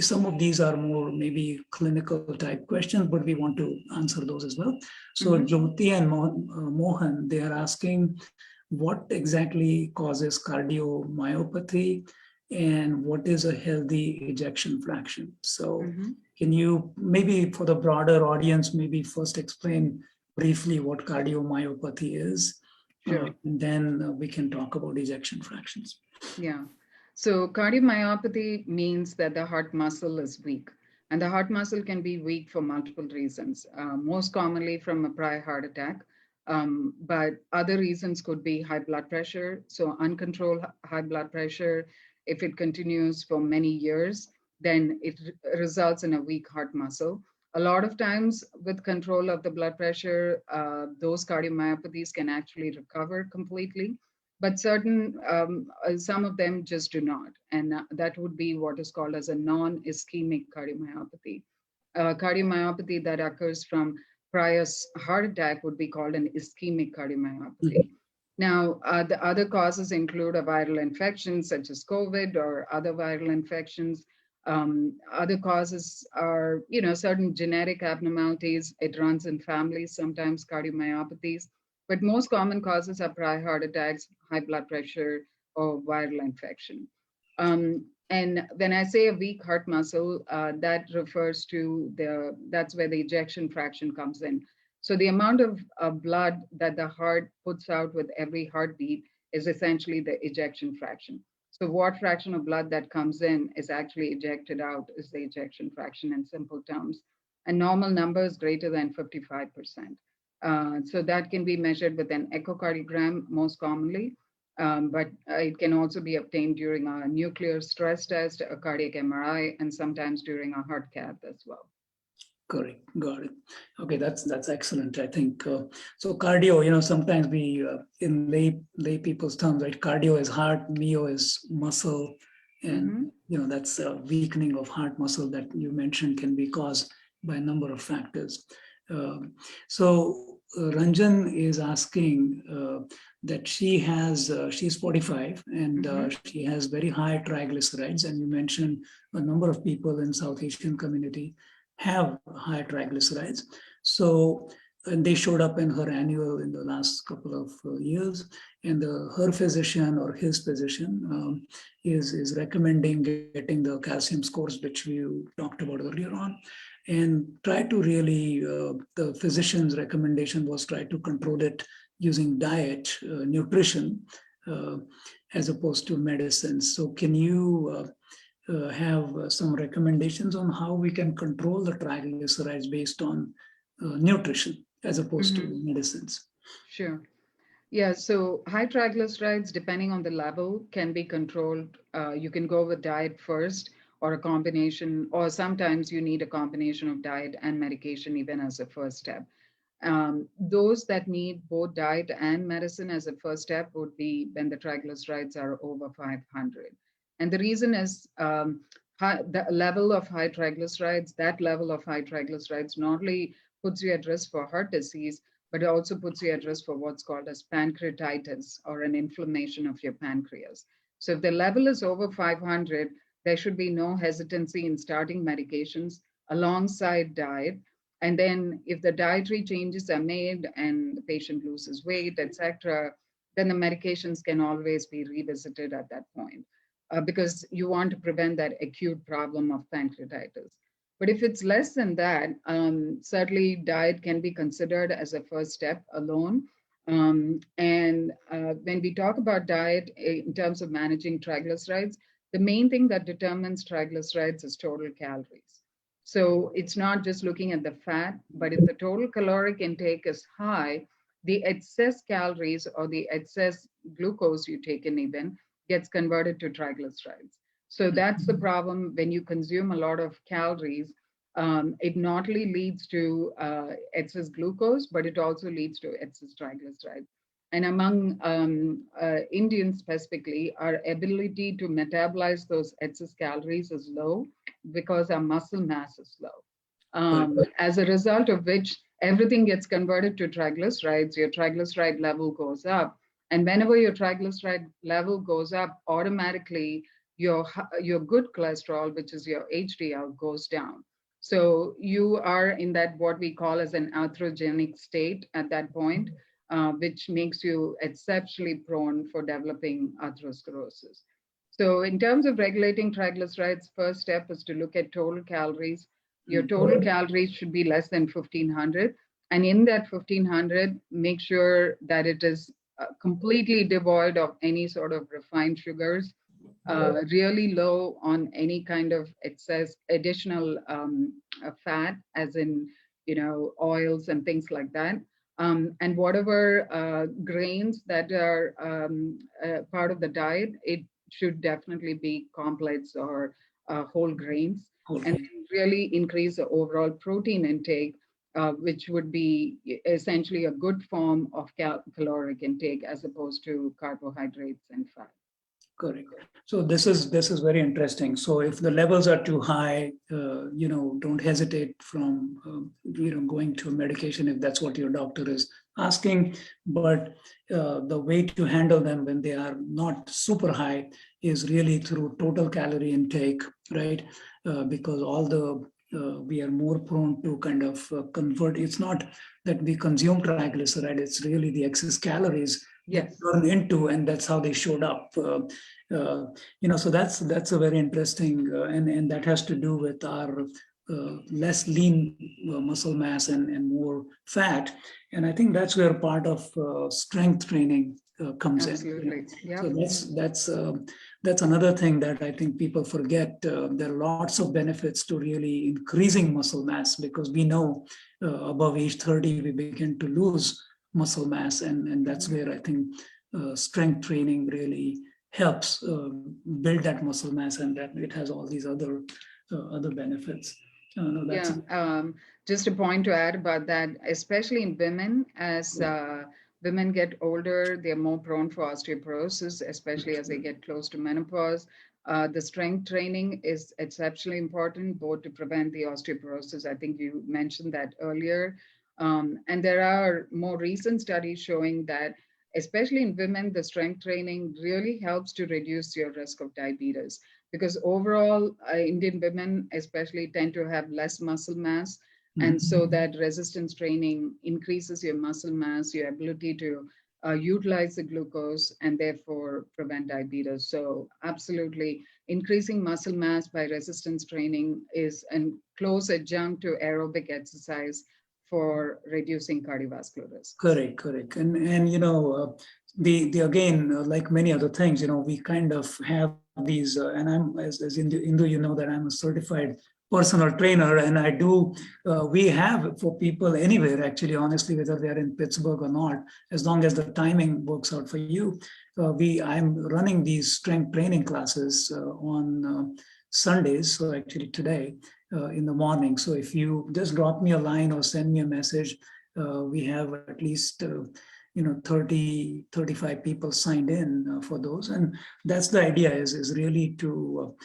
some of these are more maybe clinical type questions, but we want to answer those as well. So Jyoti and Mohan, they are asking what exactly causes cardiomyopathy and what is a healthy ejection fraction. So can you maybe for the broader audience, maybe first explain briefly what cardiomyopathy is? Sure. And then we can talk about ejection fractions. Yeah. So cardiomyopathy means that the heart muscle is weak. And the heart muscle can be weak for multiple reasons, most commonly from a prior heart attack. But other reasons could be high blood pressure. So uncontrolled high blood pressure, if it continues for many years, then it results in a weak heart muscle. A lot of times with control of the blood pressure, those cardiomyopathies can actually recover completely, but some of them just do not. And that would be what is called as a non-ischemic cardiomyopathy. Cardiomyopathy that occurs from prior heart attack would be called an ischemic cardiomyopathy. Now, the other causes include a viral infection such as COVID or other viral infections. Other causes are, certain genetic abnormalities. It runs in families, sometimes cardiomyopathies. But most common causes are prior heart attacks, high blood pressure, or viral infection. And when I say a weak heart muscle, that refers to that's where the ejection fraction comes in. So the amount of blood that the heart puts out with every heartbeat is essentially the ejection fraction. So what fraction of blood that comes in is actually ejected out is the ejection fraction in simple terms. And normal number is greater than 55%. So that can be measured with an echocardiogram most commonly, but it can also be obtained during a nuclear stress test, a cardiac MRI, and sometimes during a heart cath as well. Correct. Got it. Okay, that's excellent. I think so. Cardio, sometimes we in lay people's terms, right? Cardio is heart, myo is muscle, and that's a weakening of heart muscle that you mentioned can be caused by a number of factors. So Ranjan is asking that she's 45 and she has very high triglycerides, and you mentioned a number of people in South Asian community have high triglycerides. So, and they showed up in her annual in the last couple of years, and her physician or his physician is recommending getting the calcium scores, which we talked about earlier on, and try to really, the physician's recommendation was try to control it using diet, nutrition, as opposed to medicine. So can you have some recommendations on how we can control the triglycerides based on nutrition as opposed to medicines? Sure. Yeah, so high triglycerides, depending on the level, can be controlled. You can go with diet first or a combination, or sometimes you need a combination of diet and medication even as a first step. Those that need both diet and medicine as a first step would be when the triglycerides are over 500. And the reason is the level of high triglycerides, that level of high triglycerides not only puts you at risk for heart disease, but it also puts you at risk for what's called as pancreatitis or an inflammation of your pancreas. So if the level is over 500, there should be no hesitancy in starting medications alongside diet. And then if the dietary changes are made and the patient loses weight, etc., then the medications can always be revisited at that point because you want to prevent that acute problem of pancreatitis. But if it's less than that, certainly diet can be considered as a first step alone. And when we talk about diet in terms of managing triglycerides, the main thing that determines triglycerides is total calories. So it's not just looking at the fat, but if the total caloric intake is high, the excess calories or the excess glucose you take in even gets converted to triglycerides. So that's the problem when you consume a lot of calories. It not only leads to excess glucose, but it also leads to excess triglycerides. And among Indians specifically, our ability to metabolize those excess calories is low because our muscle mass is low. As a result of which, everything gets converted to triglycerides, your triglyceride level goes up. And whenever your triglyceride level goes up, automatically your good cholesterol, which is your HDL, goes down. So you are in that what we call as an atherogenic state at that point, which makes you exceptionally prone for developing atherosclerosis. So in terms of regulating triglycerides, first step is to look at total calories. Your total calories should be less than 1,500. And in that 1,500, make sure that it is completely devoid of any sort of refined sugars, really low on any kind of excess additional fat, as in, oils and things like that. And whatever grains that are part of the diet, it should definitely be complex or whole grains, and really increase the overall protein intake, which would be essentially a good form of caloric intake as opposed to carbohydrates and fat. Correct. So this is very interesting. So if the levels are too high, don't hesitate from going to medication if that's what your doctor is asking. But the way to handle them when they are not super high is really through total calorie intake, right? Because we are more prone to kind of convert. It's not that we consume triglyceride; it's really the excess calories turn into, and that's how they showed up. So that's a very interesting, and that has to do with our less lean muscle mass and more fat. And I think that's where part of strength training comes Absolutely. in. So that's another thing that I think people forget. There are lots of benefits to really increasing muscle mass, because we know above age 30 we begin to lose muscle mass, and that's where I think strength training really helps build that muscle mass, and that it has all these other benefits. Just a point to add about that, especially in women, as women get older, they're more prone for osteoporosis, especially as they get close to menopause. The strength training is exceptionally important, both to prevent the osteoporosis. I think you mentioned that earlier. And there are more recent studies showing that, especially in women, the strength training really helps to reduce your risk of diabetes, because overall, Indian women especially tend to have less muscle mass. And so that resistance training increases your muscle mass, your ability to utilize the glucose, and therefore prevent diabetes. So absolutely, increasing muscle mass by resistance training is a close adjunct to aerobic exercise for reducing cardiovascular risk. Correct. And the again, like many other things, we kind of have these, and I'm as Indu, that I'm a certified personal trainer, and I do, we have for people anywhere, actually, honestly, whether they're in Pittsburgh or not, as long as the timing works out for you. I'm running these strength training classes on Sundays, so actually today in the morning. So if you just drop me a line or send me a message, we have at least 30, 35 people signed in for those. And that's the idea, is really to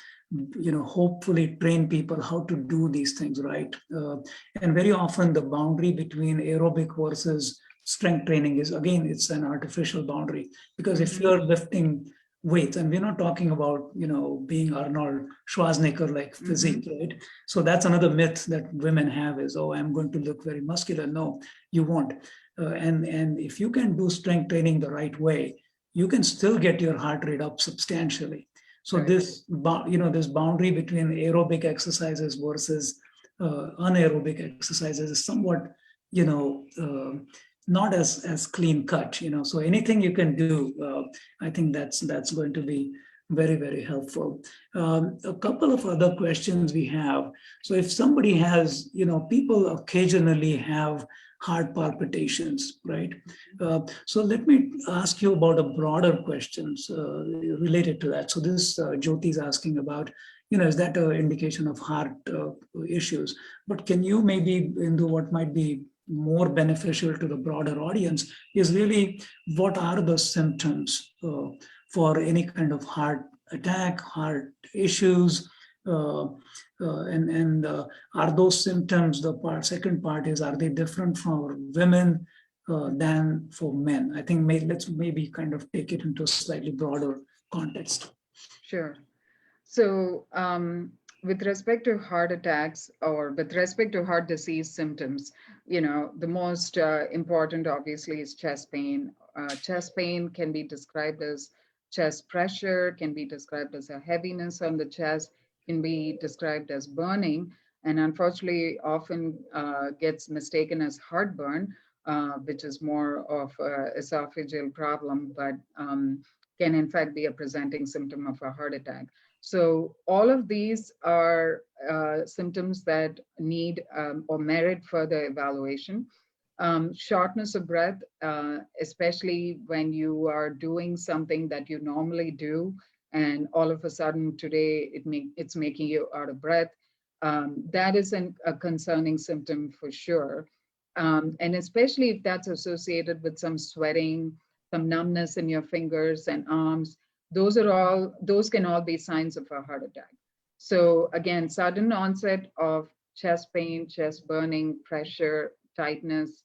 hopefully train people how to do these things right. And very often the boundary between aerobic versus strength training is, again, it's an artificial boundary, because if you're lifting weights, and we're not talking about being Arnold Schwarzenegger like physique, right? So that's another myth that women have, is, oh, I'm going to look very muscular. No, you won't. And if you can do strength training the right way, you can still get your heart rate up substantially. So this boundary between aerobic exercises versus anaerobic exercises is somewhat not as clean cut. So anything you can do, I think that's going to be very, very helpful. A couple of other questions we have. So if somebody has, people occasionally have heart palpitations, right? So let me ask you about a broader questions related to that. So this Jyoti is asking about, is that an indication of heart issues? But can you maybe, Indu, what might be more beneficial to the broader audience is really what are the symptoms for any kind of heart attack, heart issues, and are those symptoms, second part is, are they different for women than for men? I think let's maybe kind of take it into a slightly broader context. Sure. So with respect to heart attacks or with respect to heart disease symptoms, the most important obviously is chest pain. Chest pain can be described as chest pressure, can be described as a heaviness on the chest, can be described as burning, and unfortunately often gets mistaken as heartburn, which is more of an esophageal problem, but can in fact be a presenting symptom of a heart attack. So all of these are symptoms that need or merit further evaluation. Shortness of breath, especially when you are doing something that you normally do, and all of a sudden today it's making you out of breath. That is a concerning symptom for sure. And especially if that's associated with some sweating, some numbness in your fingers and arms, those can all be signs of a heart attack. So again, sudden onset of chest pain, chest burning, pressure, tightness,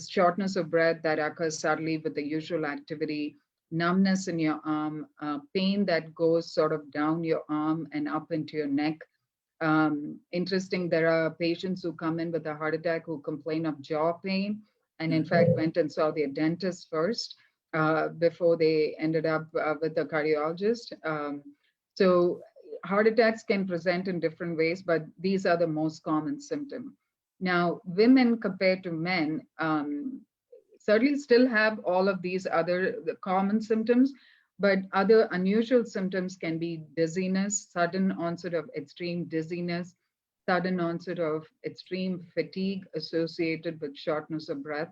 shortness of breath that occurs suddenly with the usual activity, numbness in your arm, pain that goes sort of down your arm and up into your neck. Interesting, there are patients who come in with a heart attack who complain of jaw pain and in fact went and saw their dentist first before they ended up with the cardiologist. So heart attacks can present in different ways, but these are the most common symptoms. Now, women compared to men certainly still have all of these other common symptoms, but other unusual symptoms can be dizziness, sudden onset of extreme dizziness, sudden onset of extreme fatigue associated with shortness of breath.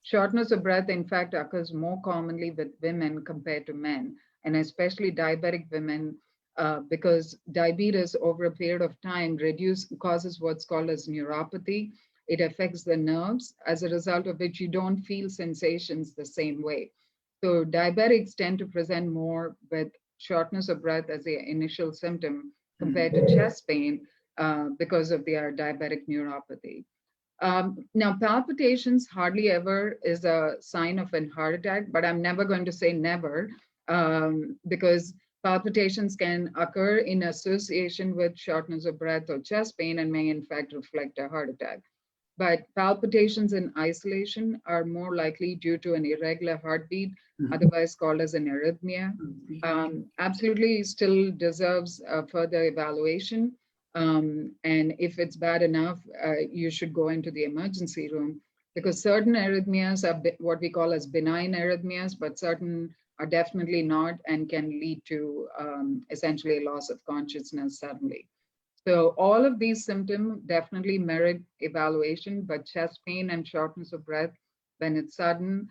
Shortness of breath, in fact, occurs more commonly with women compared to men, and especially diabetic women, because diabetes over a period of time causes what's called as neuropathy. It affects the nerves, as a result of which you don't feel sensations the same way. So diabetics tend to present more with shortness of breath as the initial symptom compared to chest pain because of their diabetic neuropathy. Now, palpitations hardly ever is a sign of a heart attack, but I'm never going to say never because palpitations can occur in association with shortness of breath or chest pain and may in fact reflect a heart attack. But palpitations in isolation are more likely due to an irregular heartbeat, otherwise called as an arrhythmia. Absolutely still deserves further evaluation. And if it's bad enough, you should go into the emergency room because certain arrhythmias are what we call as benign arrhythmias, but certain are definitely not and can lead to essentially a loss of consciousness suddenly. So all of these symptoms definitely merit evaluation, but chest pain and shortness of breath, when it's sudden,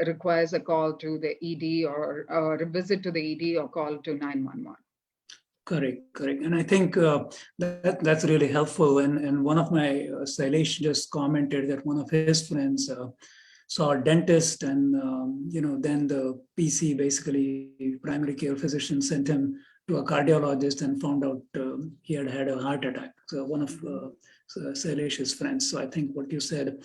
requires a call to the ED or a visit to the ED or call to 911. Correct. And I think that's really helpful. And one of my, Sailesh just commented that one of his friends saw a dentist and, then the PC, basically primary care physician, sent him to a cardiologist and found out he had had a heart attack. So one of Sailesh's friends. So I think what you said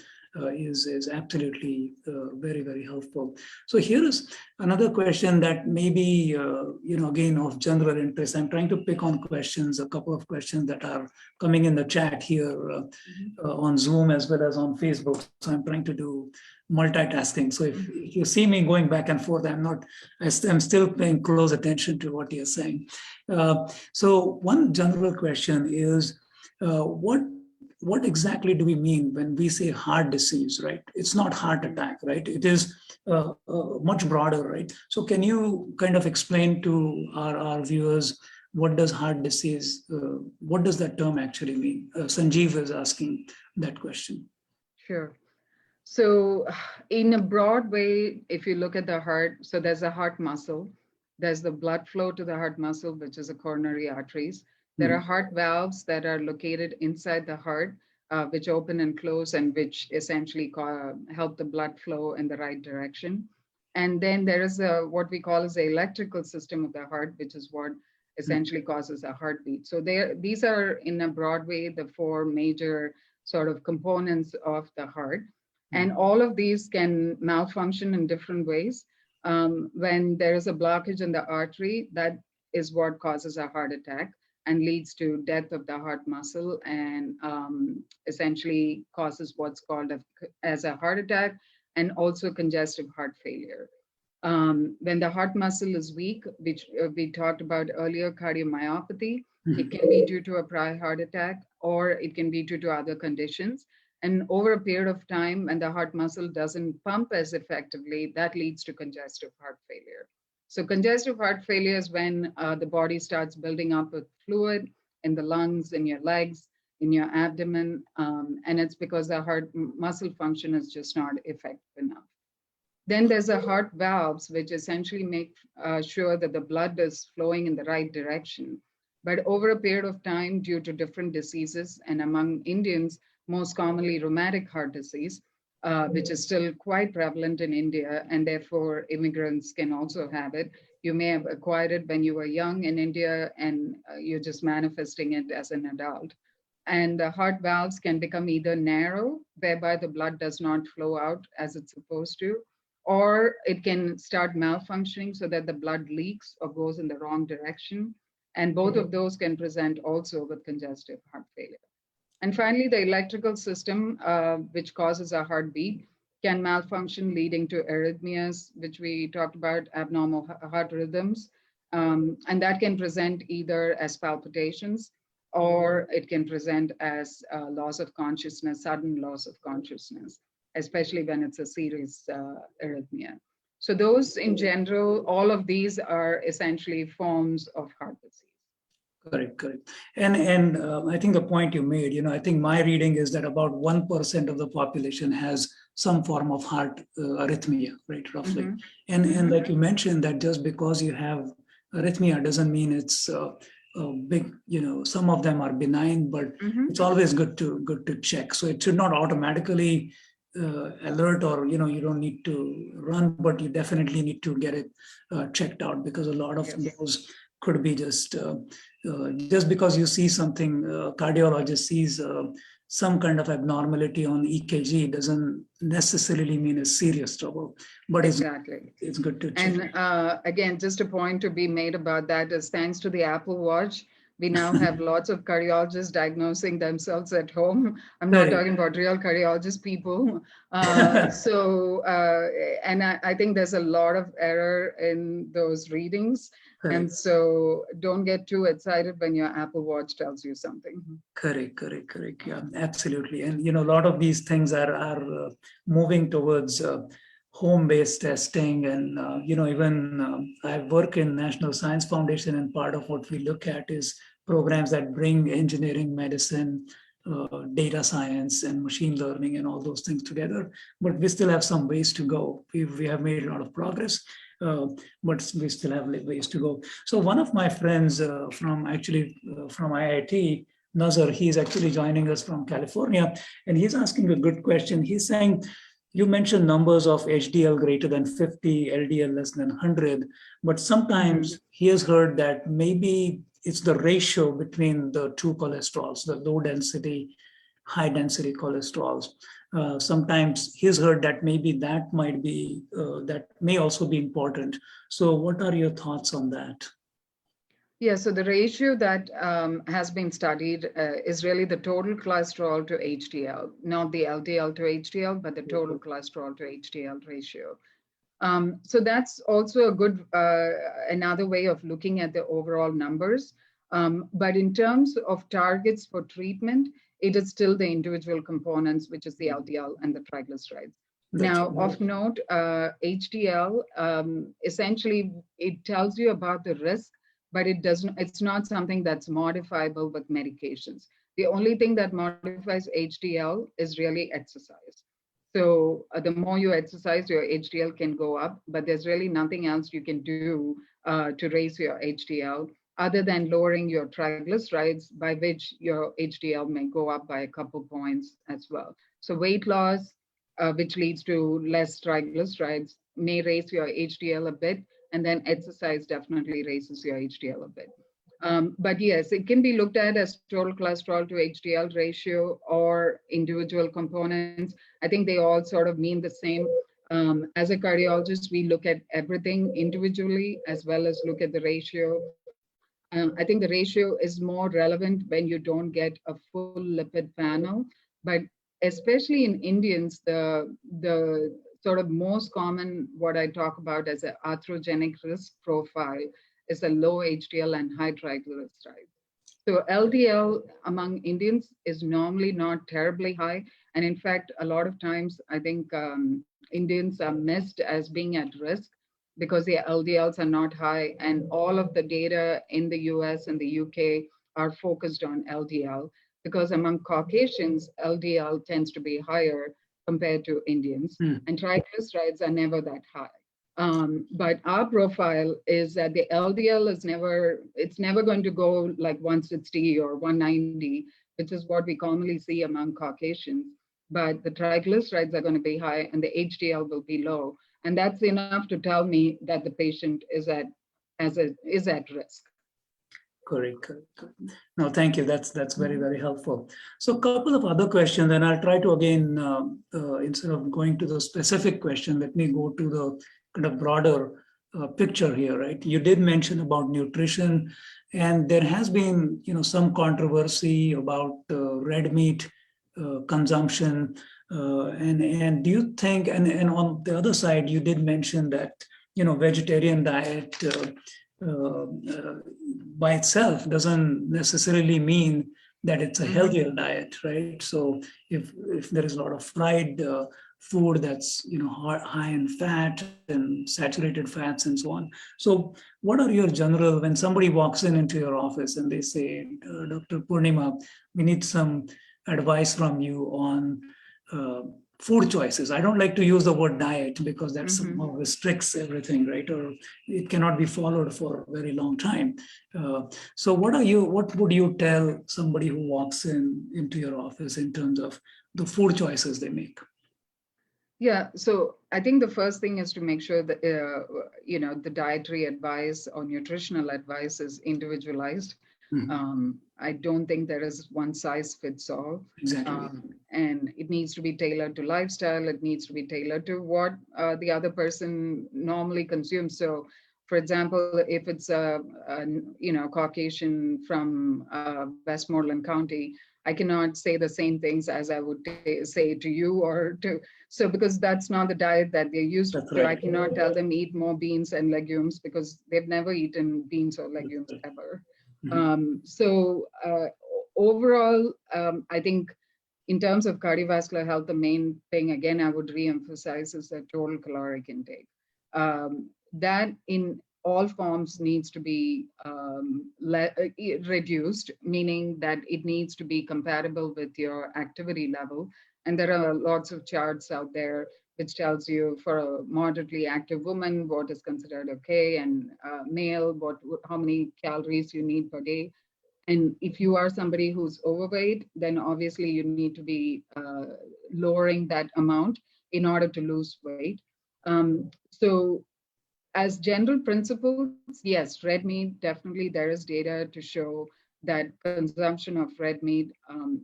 is absolutely very, very helpful. So here is another question that may be, again, of general interest. I'm trying to pick on questions, a couple of questions that are coming in the chat here on Zoom as well as on Facebook. So I'm trying to do multitasking. So if you see me going back and forth, I'm still paying close attention to what you're saying. So one general question is, what exactly do we mean when we say heart disease, right? It's not heart attack, right? It is much broader, right? So can you kind of explain to our viewers, what does heart disease, what does that term actually mean? Sanjeev is asking that question. Sure. So in a broad way, if you look at the heart, so there's a heart muscle, there's the blood flow to the heart muscle, which is the coronary arteries. There are heart valves that are located inside the heart, which open and close and which essentially help the blood flow in the right direction. And then there is what we call as the electrical system of the heart, which is what essentially causes a heartbeat. So these are, in a broad way, the four major sort of components of the heart. And all of these can malfunction in different ways. When there is a blockage in the artery, that is what causes a heart attack and leads to death of the heart muscle and essentially causes what's called as a heart attack and also congestive heart failure. When the heart muscle is weak, which we talked about earlier, cardiomyopathy, it can be due to a prior heart attack or it can be due to other conditions. And over a period of time, when the heart muscle doesn't pump as effectively, that leads to congestive heart failure. So congestive heart failure is when the body starts building up with fluid in the lungs, in your legs, in your abdomen, and it's because the heart muscle function is just not effective enough. Then there's a heart valves, which essentially make sure that the blood is flowing in the right direction. But over a period of time, due to different diseases, and among Indians, most commonly rheumatic heart disease, which is still quite prevalent in India, and therefore immigrants can also have it. You may have acquired it when you were young in India, and you're just manifesting it as an adult. And the heart valves can become either narrow, whereby the blood does not flow out as it's supposed to, or it can start malfunctioning so that the blood leaks or goes in the wrong direction. And both of those can present also with congestive heart failure. And finally, the electrical system, which causes a heartbeat, can malfunction, leading to arrhythmias, which we talked about, abnormal heart rhythms. And that can present either as palpitations, or it can present as loss of consciousness, sudden loss of consciousness, especially when it's a serious arrhythmia. So those in general, all of these are essentially forms of heart disease. Correct. And I think the point you made, I think my reading is that about 1% of the population has some form of heart arrhythmia, right, roughly. And like you mentioned, that just because you have arrhythmia doesn't mean it's big, some of them are benign, but it's always good to check. So it should not automatically alert, or you don't need to run, but you definitely need to get it checked out, because a lot of those could be just because you see something, cardiologist sees some kind of abnormality on EKG doesn't necessarily mean a serious trouble, but exactly. It's good to check. And again, just a point to be made about that is, thanks to the Apple Watch, we now have lots of cardiologists diagnosing themselves at home. I'm not talking about real cardiologist people. And I think there's a lot of error in those readings. And so don't get too excited when your Apple Watch tells you something. Correct. Yeah, absolutely. And, a lot of these things are moving towards home-based testing. And, even I work in National Science Foundation, and part of what we look at is programs that bring engineering, medicine, data science, and machine learning, and all those things together. But we still have some ways to go. We have made a lot of progress. But we still have ways to go. So one of my friends from IIT, Nazar, he's actually joining us from California, and he's asking a good question. He's saying, you mentioned numbers of HDL greater than 50, LDL less than 100, but sometimes he has heard that maybe it's the ratio between the two cholesterols, the low density, high density cholesterols. Sometimes he's heard that maybe that might be, that may also be important. So what are your thoughts on that? Yeah, so the ratio that has been studied is really the total cholesterol to HDL, not the LDL to HDL, but the total cholesterol to HDL ratio. So that's also a good, another way of looking at the overall numbers. But in terms of targets for treatment, it is still the individual components, which is the LDL and the triglycerides. Now, of note, HDL, essentially, it tells you about the risk, but it's not something that's modifiable with medications. The only thing that modifies HDL is really exercise. So the more you exercise, your HDL can go up, but there's really nothing else you can do to raise your HDL. other than lowering your triglycerides, by which your HDL may go up by a couple points as well. So weight loss, which leads to less triglycerides, may raise your HDL a bit, and then exercise definitely raises your HDL a bit. But yes, it can be looked at as total cholesterol to HDL ratio or individual components. I think they all sort of mean the same. As a cardiologist, we look at everything individually as well as look at the ratio. I think the ratio is more relevant when you don't get a full lipid panel, but especially in Indians, the sort of most common, what I talk about as an atherogenic risk profile is a low HDL and high triglycerides. So LDL among Indians is normally not terribly high. And in fact, a lot of times I think Indians are missed as being at risk because the LDLs are not high, and all of the data in the US and the UK are focused on LDL, because among Caucasians, LDL tends to be higher compared to Indians, and triglycerides are never that high. But our profile is that the LDL is it's never going to go like 160 or 190, which is what we commonly see among Caucasians. But the triglycerides are going to be high and the HDL will be low. And that's enough to tell me that the patient is at risk. Correct. No, thank you. That's very, very helpful. So a couple of other questions, and I'll try to again, instead of going to the specific question, let me go to the kind of broader picture here, right? You did mention about nutrition, and there has been, some controversy about red meat consumption. And do you think, and on the other side, you did mention that, vegetarian diet by itself doesn't necessarily mean that it's a healthier diet, right? So if there is a lot of fried food that's high in fat and saturated fats and so on. So what are your general, when somebody walks into your office and they say, Dr. Poornima, we need some advice from you on food choices. I don't like to use the word diet because that somehow restricts everything, right? Or it cannot be followed for a very long time. So what would you tell somebody who walks into your office in terms of the food choices they make? Yeah, so I think the first thing is to make sure that, the dietary advice or nutritional advice is individualized. I don't think there is one size fits all. Exactly. And it needs to be tailored to lifestyle. It needs to be tailored to what the other person normally consumes. So, for example, if it's a Caucasian from Westmoreland County, I cannot say the same things as I would say to you or to, so because that's not the diet that they're used to. Right. I cannot tell them eat more beans and legumes because they've never eaten beans or legumes ever. So overall, I think in terms of cardiovascular health, the main thing, again, I would reemphasize is the total caloric intake. That in all forms needs to be reduced, meaning that it needs to be compatible with your activity level. And there are lots of charts out there which tells you for a moderately active woman, what is considered okay, and male, how many calories you need per day. And if you are somebody who's overweight, then obviously you need to be lowering that amount in order to lose weight. So as general principles, yes, red meat, definitely there is data to show that consumption of red meat,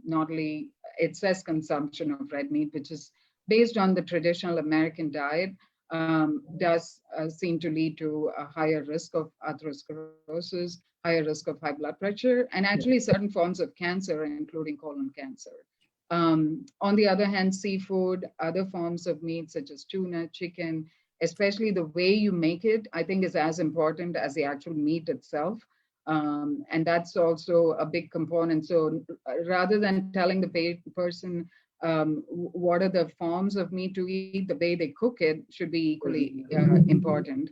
not only it says consumption of red meat, which is based on the traditional American diet, does seem to lead to a higher risk of atherosclerosis, higher risk of high blood pressure, and actually certain forms of cancer, including colon cancer. On the other hand, seafood, other forms of meat such as tuna, chicken, especially the way you make it, I think is as important as the actual meat itself. And that's also a big component. So rather than telling the person what are the forms of meat to eat, the way they cook it should be equally important.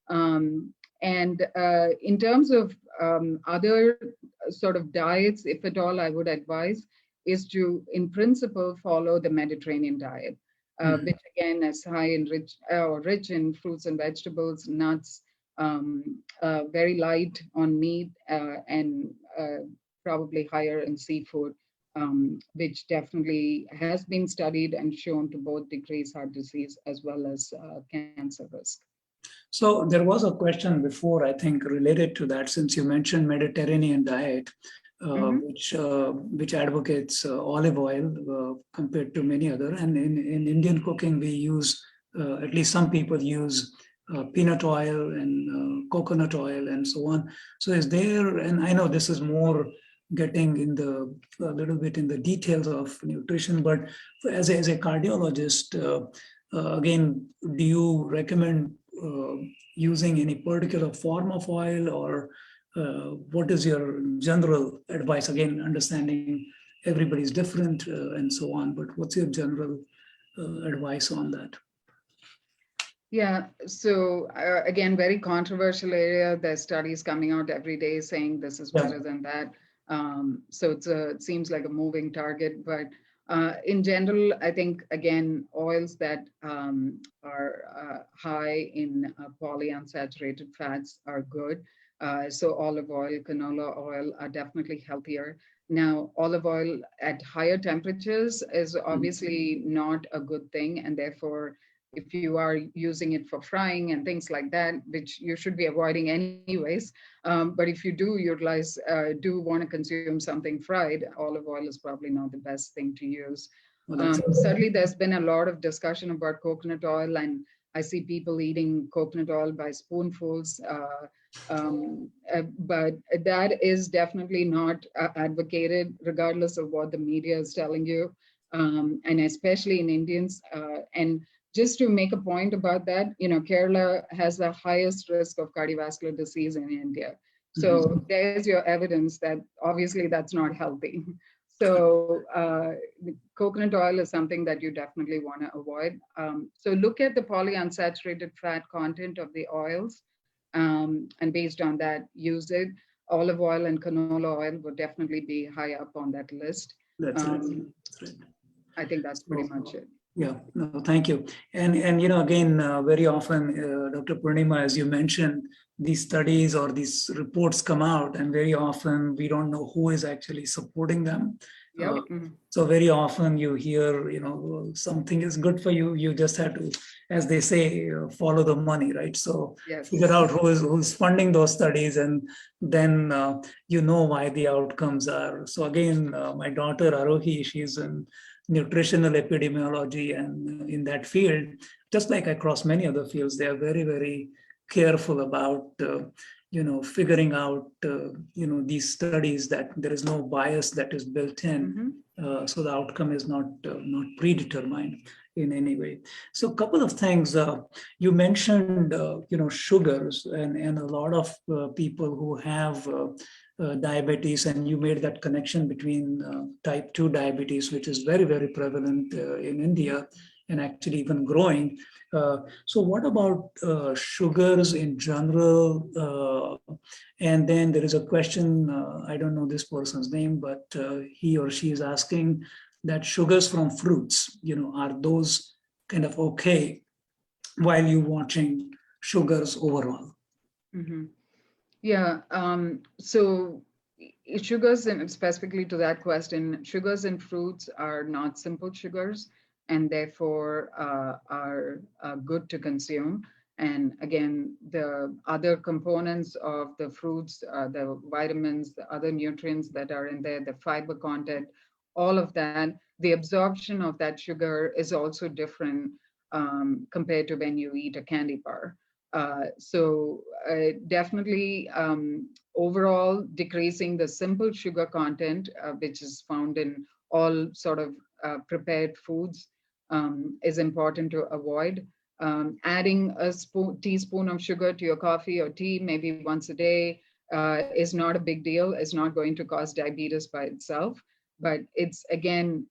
And in terms of other sort of diets, if at all, I would advise is to, in principle, follow the Mediterranean diet. Which again is high in rich in fruits and vegetables, nuts, very light on meat, and probably higher in seafood, which definitely has been studied and shown to both decrease heart disease as well as cancer risk. So there was a question before, I think, related to that, since you mentioned Mediterranean diet, which advocates olive oil compared to many other. And in Indian cooking, we use, at least some people use peanut oil and coconut oil and so on. So is there, and I know this is more getting in a little bit in the details of nutrition, but as a cardiologist, again, do you recommend using any particular form of oil, or what is your general advice? Again, understanding everybody's different and so on, but what's your general advice on that? Yeah, so again, very controversial area. There's studies coming out every day saying this is better than that. So it seems like a moving target, but in general, I think, again, oils that are high in polyunsaturated fats are good. So olive oil, canola oil are definitely healthier. Now, olive oil at higher temperatures is obviously not a good thing, and therefore, if you are using it for frying and things like that, which you should be avoiding anyways, but if you do utilize, do want to consume something fried, olive oil is probably not the best thing to use. Certainly, there's been a lot of discussion about coconut oil, and I see people eating coconut oil by spoonfuls, but that is definitely not advocated, regardless of what the media is telling you, and especially in Indians. And just to make a point about that, Kerala has the highest risk of cardiovascular disease in India. So there's your evidence that obviously that's not healthy. So coconut oil is something that you definitely want to avoid. So look at the polyunsaturated fat content of the oils, and based on that, use it. Olive oil and canola oil would definitely be high up on that list. That's right. That's right. I think that's pretty much it. Yeah, no, thank you. And again, very often, Dr. Purnima, as you mentioned, these studies or these reports come out, and very often we don't know who is actually supporting them. Yep. So very often you hear, something is good for you. You just have to, as they say, follow the money, right? So figure out who's funding those studies, and then why the outcomes are. So again, my daughter Arohi, she's in nutritional epidemiology, and in that field, just like across many other fields, they are very, very careful about figuring out these studies, that there is no bias that is built in, so the outcome is not predetermined in any way. So a couple of things you mentioned, sugars, and a lot of people who have diabetes, and you made that connection between type 2 diabetes, which is very, very prevalent in India, and actually even growing. So what about sugars in general? And then there is a question, I don't know this person's name, but he or she is asking that sugars from fruits, are those kind of okay while you're watching sugars overall? Yeah, so sugars, and specifically to that question, sugars in fruits are not simple sugars, and therefore are good to consume. And again, the other components of the fruits, the vitamins, the other nutrients that are in there, the fiber content, all of that, the absorption of that sugar is also different compared to when you eat a candy bar. So definitely overall decreasing the simple sugar content, which is found in all sort of prepared foods, is important to avoid. Adding a teaspoon of sugar to your coffee or tea, maybe once a day, is not a big deal. It's not going to cause diabetes by itself, but it's again,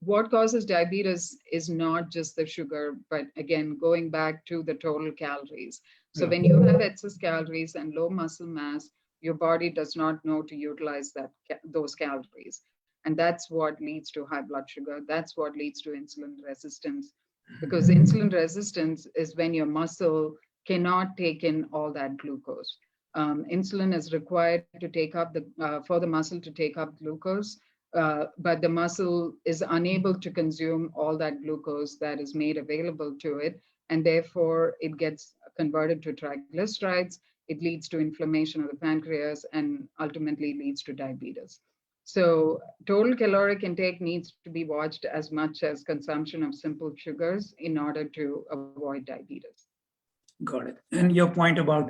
what causes diabetes is not just the sugar, but again, going back to the total calories. So when you have excess calories and low muscle mass, your body does not know to utilize those calories. And that's what leads to high blood sugar. That's what leads to insulin resistance. Because insulin resistance is when your muscle cannot take in all that glucose. Insulin is required to take up for the muscle to take up glucose, but the muscle is unable to consume all that glucose that is made available to it, and therefore it gets converted to triglycerides. It leads to inflammation of the pancreas and ultimately leads to diabetes. So total caloric intake needs to be watched as much as consumption of simple sugars in order to avoid diabetes. Got it. And your point about,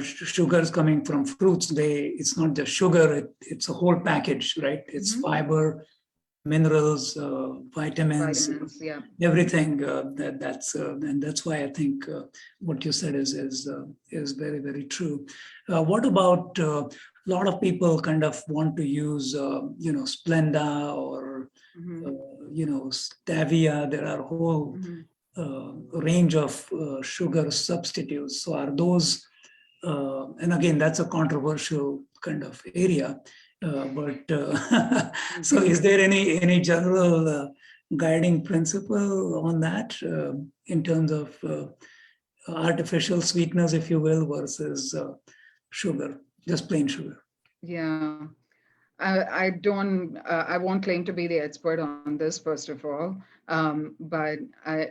sugars coming from fruits, it's not just sugar, it's a whole package, right? It's fiber, minerals, vitamins, Yeah. everything. And that's why I think what you said is very, very true. What about a lot of people kind of want to use, Splenda or, stevia? There are whole range of sugar substitutes. So are those, and again, that's a controversial kind of area. So is there any general guiding principle on that in terms of artificial sweeteners, if you will, versus sugar, just plain sugar? Yeah. I won't claim to be the expert on this, first of all. But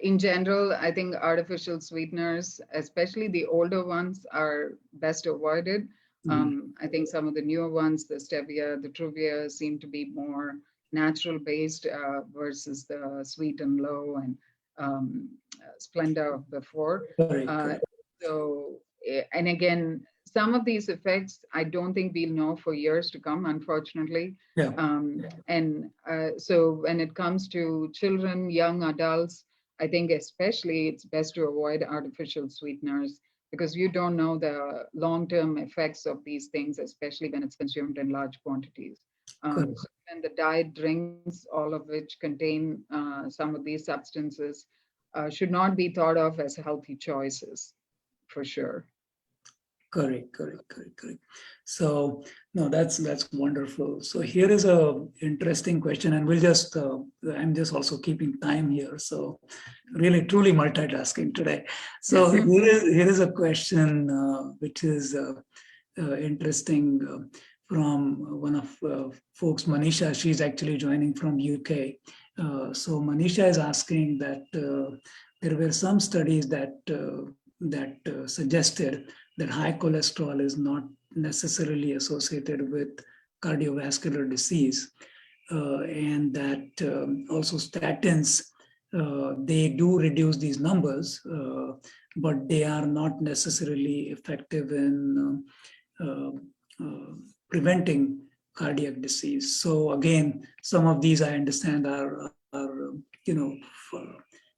in general, I think artificial sweeteners, especially the older ones, are best avoided. I think some of the newer ones, the stevia, the truvia, seem to be more natural based versus the sweet and low and Splenda of before. And again, some of these effects, I don't think we'll know for years to come, unfortunately. Yeah. So when it comes to children, young adults, I think especially it's best to avoid artificial sweeteners because you don't know the long-term effects of these things, especially when it's consumed in large quantities. And the diet drinks, all of which contain some of these substances, should not be thought of as healthy choices, for sure. Correct. So no, that's wonderful. So here is a interesting question, and we'll just I'm just also keeping time here. So really, truly multitasking today. So here is a question which is interesting from one of folks, Manisha. She's actually joining from UK. So Manisha is asking that there were some studies that suggested that high cholesterol is not necessarily associated with cardiovascular disease, and that also statins, they do reduce these numbers, but they are not necessarily effective in preventing cardiac disease. So again, some of these I understand are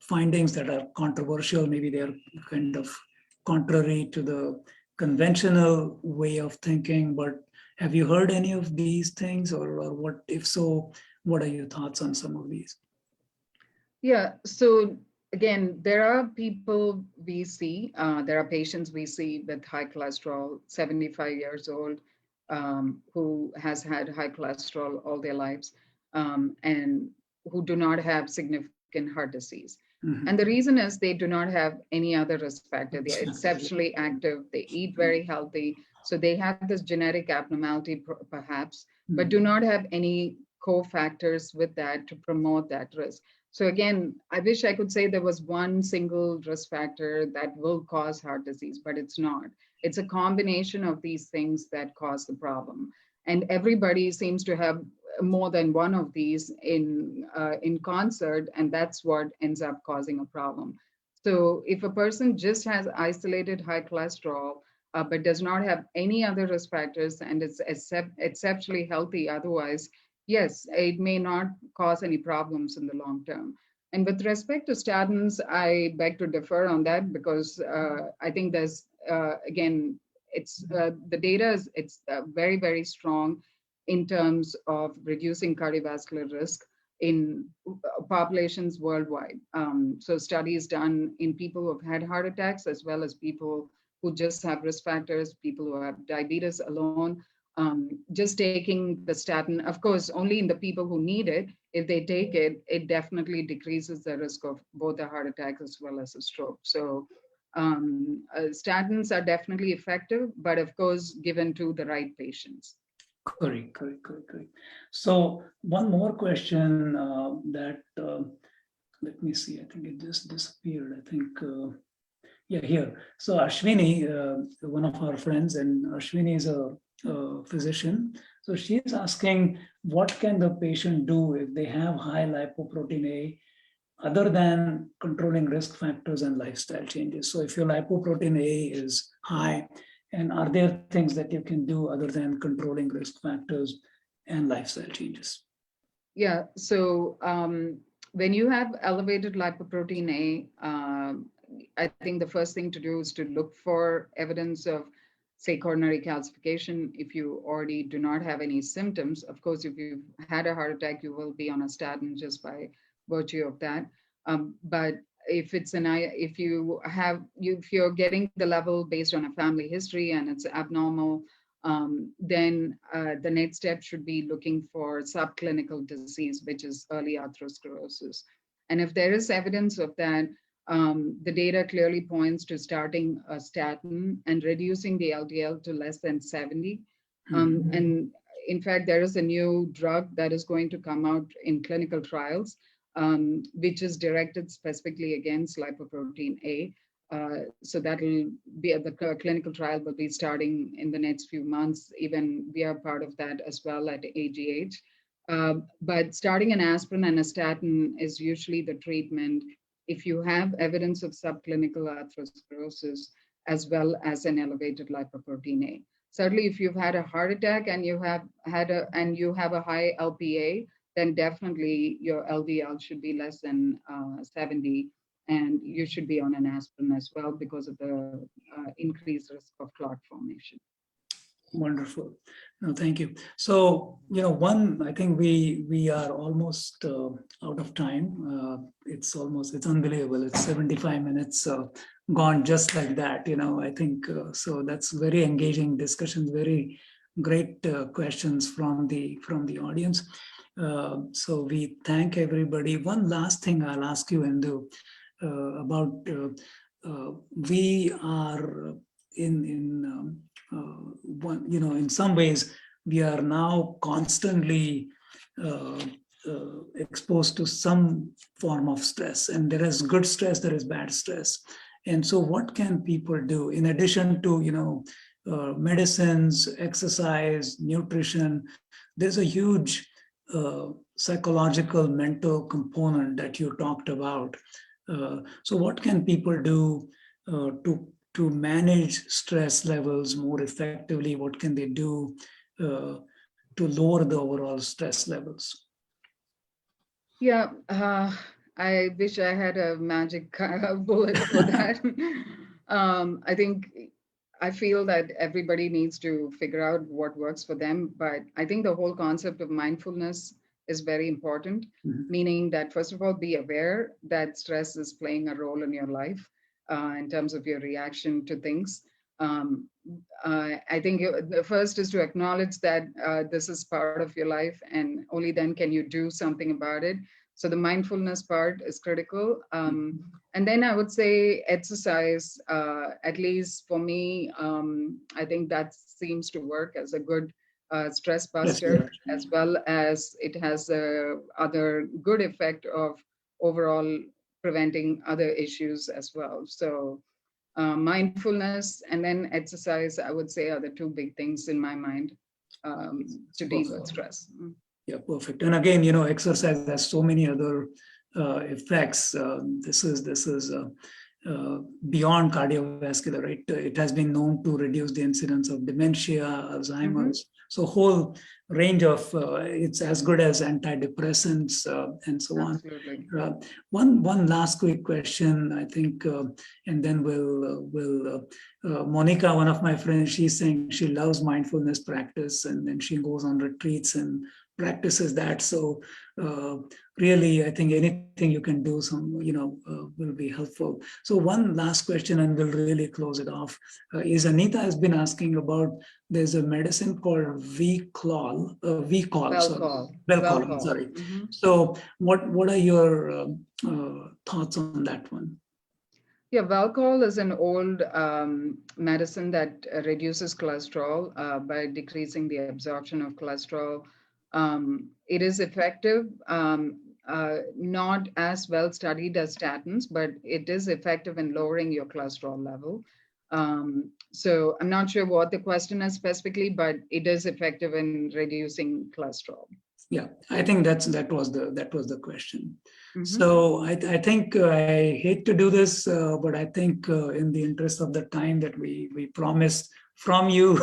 findings that are controversial. Maybe they are kind of contrary to the conventional way of thinking, but have you heard any of these things, or what? If so, what are your thoughts on some of these? Yeah, so again, there are people we see, there are patients we see with high cholesterol, 75 years old, who has had high cholesterol all their lives, and who do not have significant heart disease. And the reason is they do not have any other risk factor. They are exceptionally active. They eat very healthy. So they have this genetic abnormality perhaps, but do not have any cofactors with that to promote that risk. So again, I wish I could say there was one single risk factor that will cause heart disease, but it's not. It's a combination of these things that cause the problem. And everybody seems to have more than one of these in concert, and that's what ends up causing a problem. So if a person just has isolated high cholesterol, but does not have any other risk factors and is exceptionally healthy otherwise, yes, it may not cause any problems in the long term. And with respect to statins, I beg to differ on that because I think there's, again, it's the data is very, very strong in terms of reducing cardiovascular risk in populations worldwide. So studies done in people who have had heart attacks, as well as people who just have risk factors, people who have diabetes alone. Just taking the statin, of course, only in the people who need it. If they take it, it definitely decreases the risk of both a heart attack as well as a stroke. So Statins are definitely effective, but of course, given to the right patients. Correct. So one more question that, let me see, I think it just disappeared. I think, yeah, here. So Ashwini, one of our friends, and Ashwini is a physician. So she is asking, what can the patient do if they have high lipoprotein A, other than controlling risk factors and lifestyle changes? So if your lipoprotein A is high, and are there things that you can do other than controlling risk factors and lifestyle changes? Yeah, so when you have elevated lipoprotein A, I think the first thing to do is to look for evidence of, say, coronary calcification. If you already do not have any symptoms, of course, if you've had a heart attack, you will be on a statin just by virtue of that. But if it's if you're getting the level based on a family history and it's abnormal, then the next step should be looking for subclinical disease, which is early atherosclerosis. And if there is evidence of that, the data clearly points to starting a statin and reducing the LDL to less than 70. And in fact, there is a new drug that is going to come out in clinical trials, which is directed specifically against lipoprotein A. So that will be the clinical trial will be starting in the next few months. Even we are part of that as well at AGH. But starting an aspirin and a statin is usually the treatment if you have evidence of subclinical atherosclerosis as well as an elevated lipoprotein A. Certainly, if you've had a heart attack and you have a high LPA, then definitely your LDL should be less than 70, and you should be on an aspirin as well because of the increased risk of clot formation. Wonderful. No, thank you. So, I think we are almost out of time. It's unbelievable. It's 75 minutes gone just like that. I think so. That's very engaging discussion. Very great questions from the audience. So we thank everybody. One last thing I'll ask you, Indu, about we are in some ways we are now constantly exposed to some form of stress, and there is good stress, there is bad stress. And so what can people do in addition to medicines, exercise, nutrition? There's a huge psychological, mental component that you talked about. So what can people do to manage stress levels more effectively? What can they do to lower the overall stress levels? Yeah, I wish I had a magic bullet for that. I feel that everybody needs to figure out what works for them, but I think the whole concept of mindfulness is very important, meaning that first of all, be aware that stress is playing a role in your life in terms of your reaction to things. I think the first is to acknowledge that this is part of your life, and only then can you do something about it. So the mindfulness part is critical. And then I would say exercise, at least for me, I think that seems to work as a good stress buster, as well as it has other good effect of overall preventing other issues as well. So mindfulness and then exercise, I would say, are the two big things in my mind to deal with stress. Yeah, perfect. And again, exercise has so many other effects. This is beyond cardiovascular, right? It has been known to reduce the incidence of dementia, Alzheimer's. So whole range of, it's as good as antidepressants and so Absolutely. on. One last quick question, I think, and then we'll Monica, one of my friends, she's saying she loves mindfulness practice, and then she goes on retreats and practices that. So really, I think anything you can do will be helpful. So one last question, and we'll really close it off, is Anita has been asking about, there's a medicine called Welchol. Sorry. So what are your thoughts on that one? Yeah, Valcol is an old medicine that reduces cholesterol by decreasing the absorption of cholesterol. It is effective, not as well studied as statins, but it is effective in lowering your cholesterol level. So I'm not sure what the question is specifically, but it is effective in reducing cholesterol. Yeah, I think that was the question. Mhm. So I think I hate to do this, but I think in the interest of the time that we promised from you,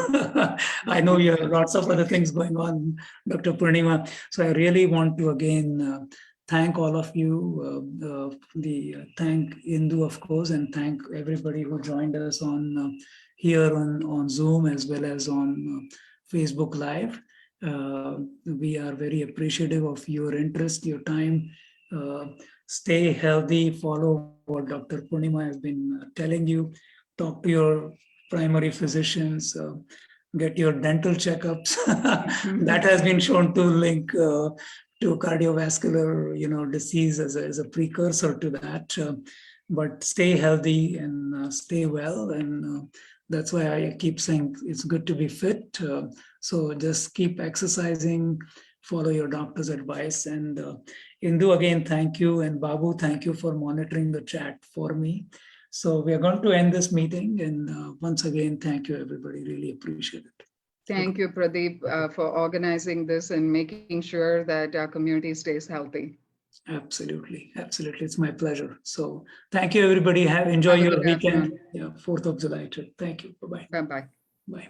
I know you have lots of other things going on, Dr. Purnima. So I really want to again thank all of you, thank Indu, of course, and thank everybody who joined us on here on Zoom as well as on Facebook Live. We are very appreciative of your interest, your time. Stay healthy, follow what Dr. Purnima has been telling you, talk to your primary physicians, get your dental checkups. That has been shown to link to cardiovascular, disease as a precursor to that. But stay healthy and stay well. And that's why I keep saying it's good to be fit. So just keep exercising, follow your doctor's advice. And Indu, again, thank you. And Babu, thank you for monitoring the chat for me. So we are going to end this meeting. And once again, thank you, everybody. Really appreciate it. Thank you, Pradeep, for organizing this and making sure that our community stays healthy. Absolutely. Absolutely. It's my pleasure. So thank you, everybody. Enjoy Have a your good weekend. afternoon. Yeah, 4th of July trip. Thank you. Bye-bye. Bye-bye. Bye.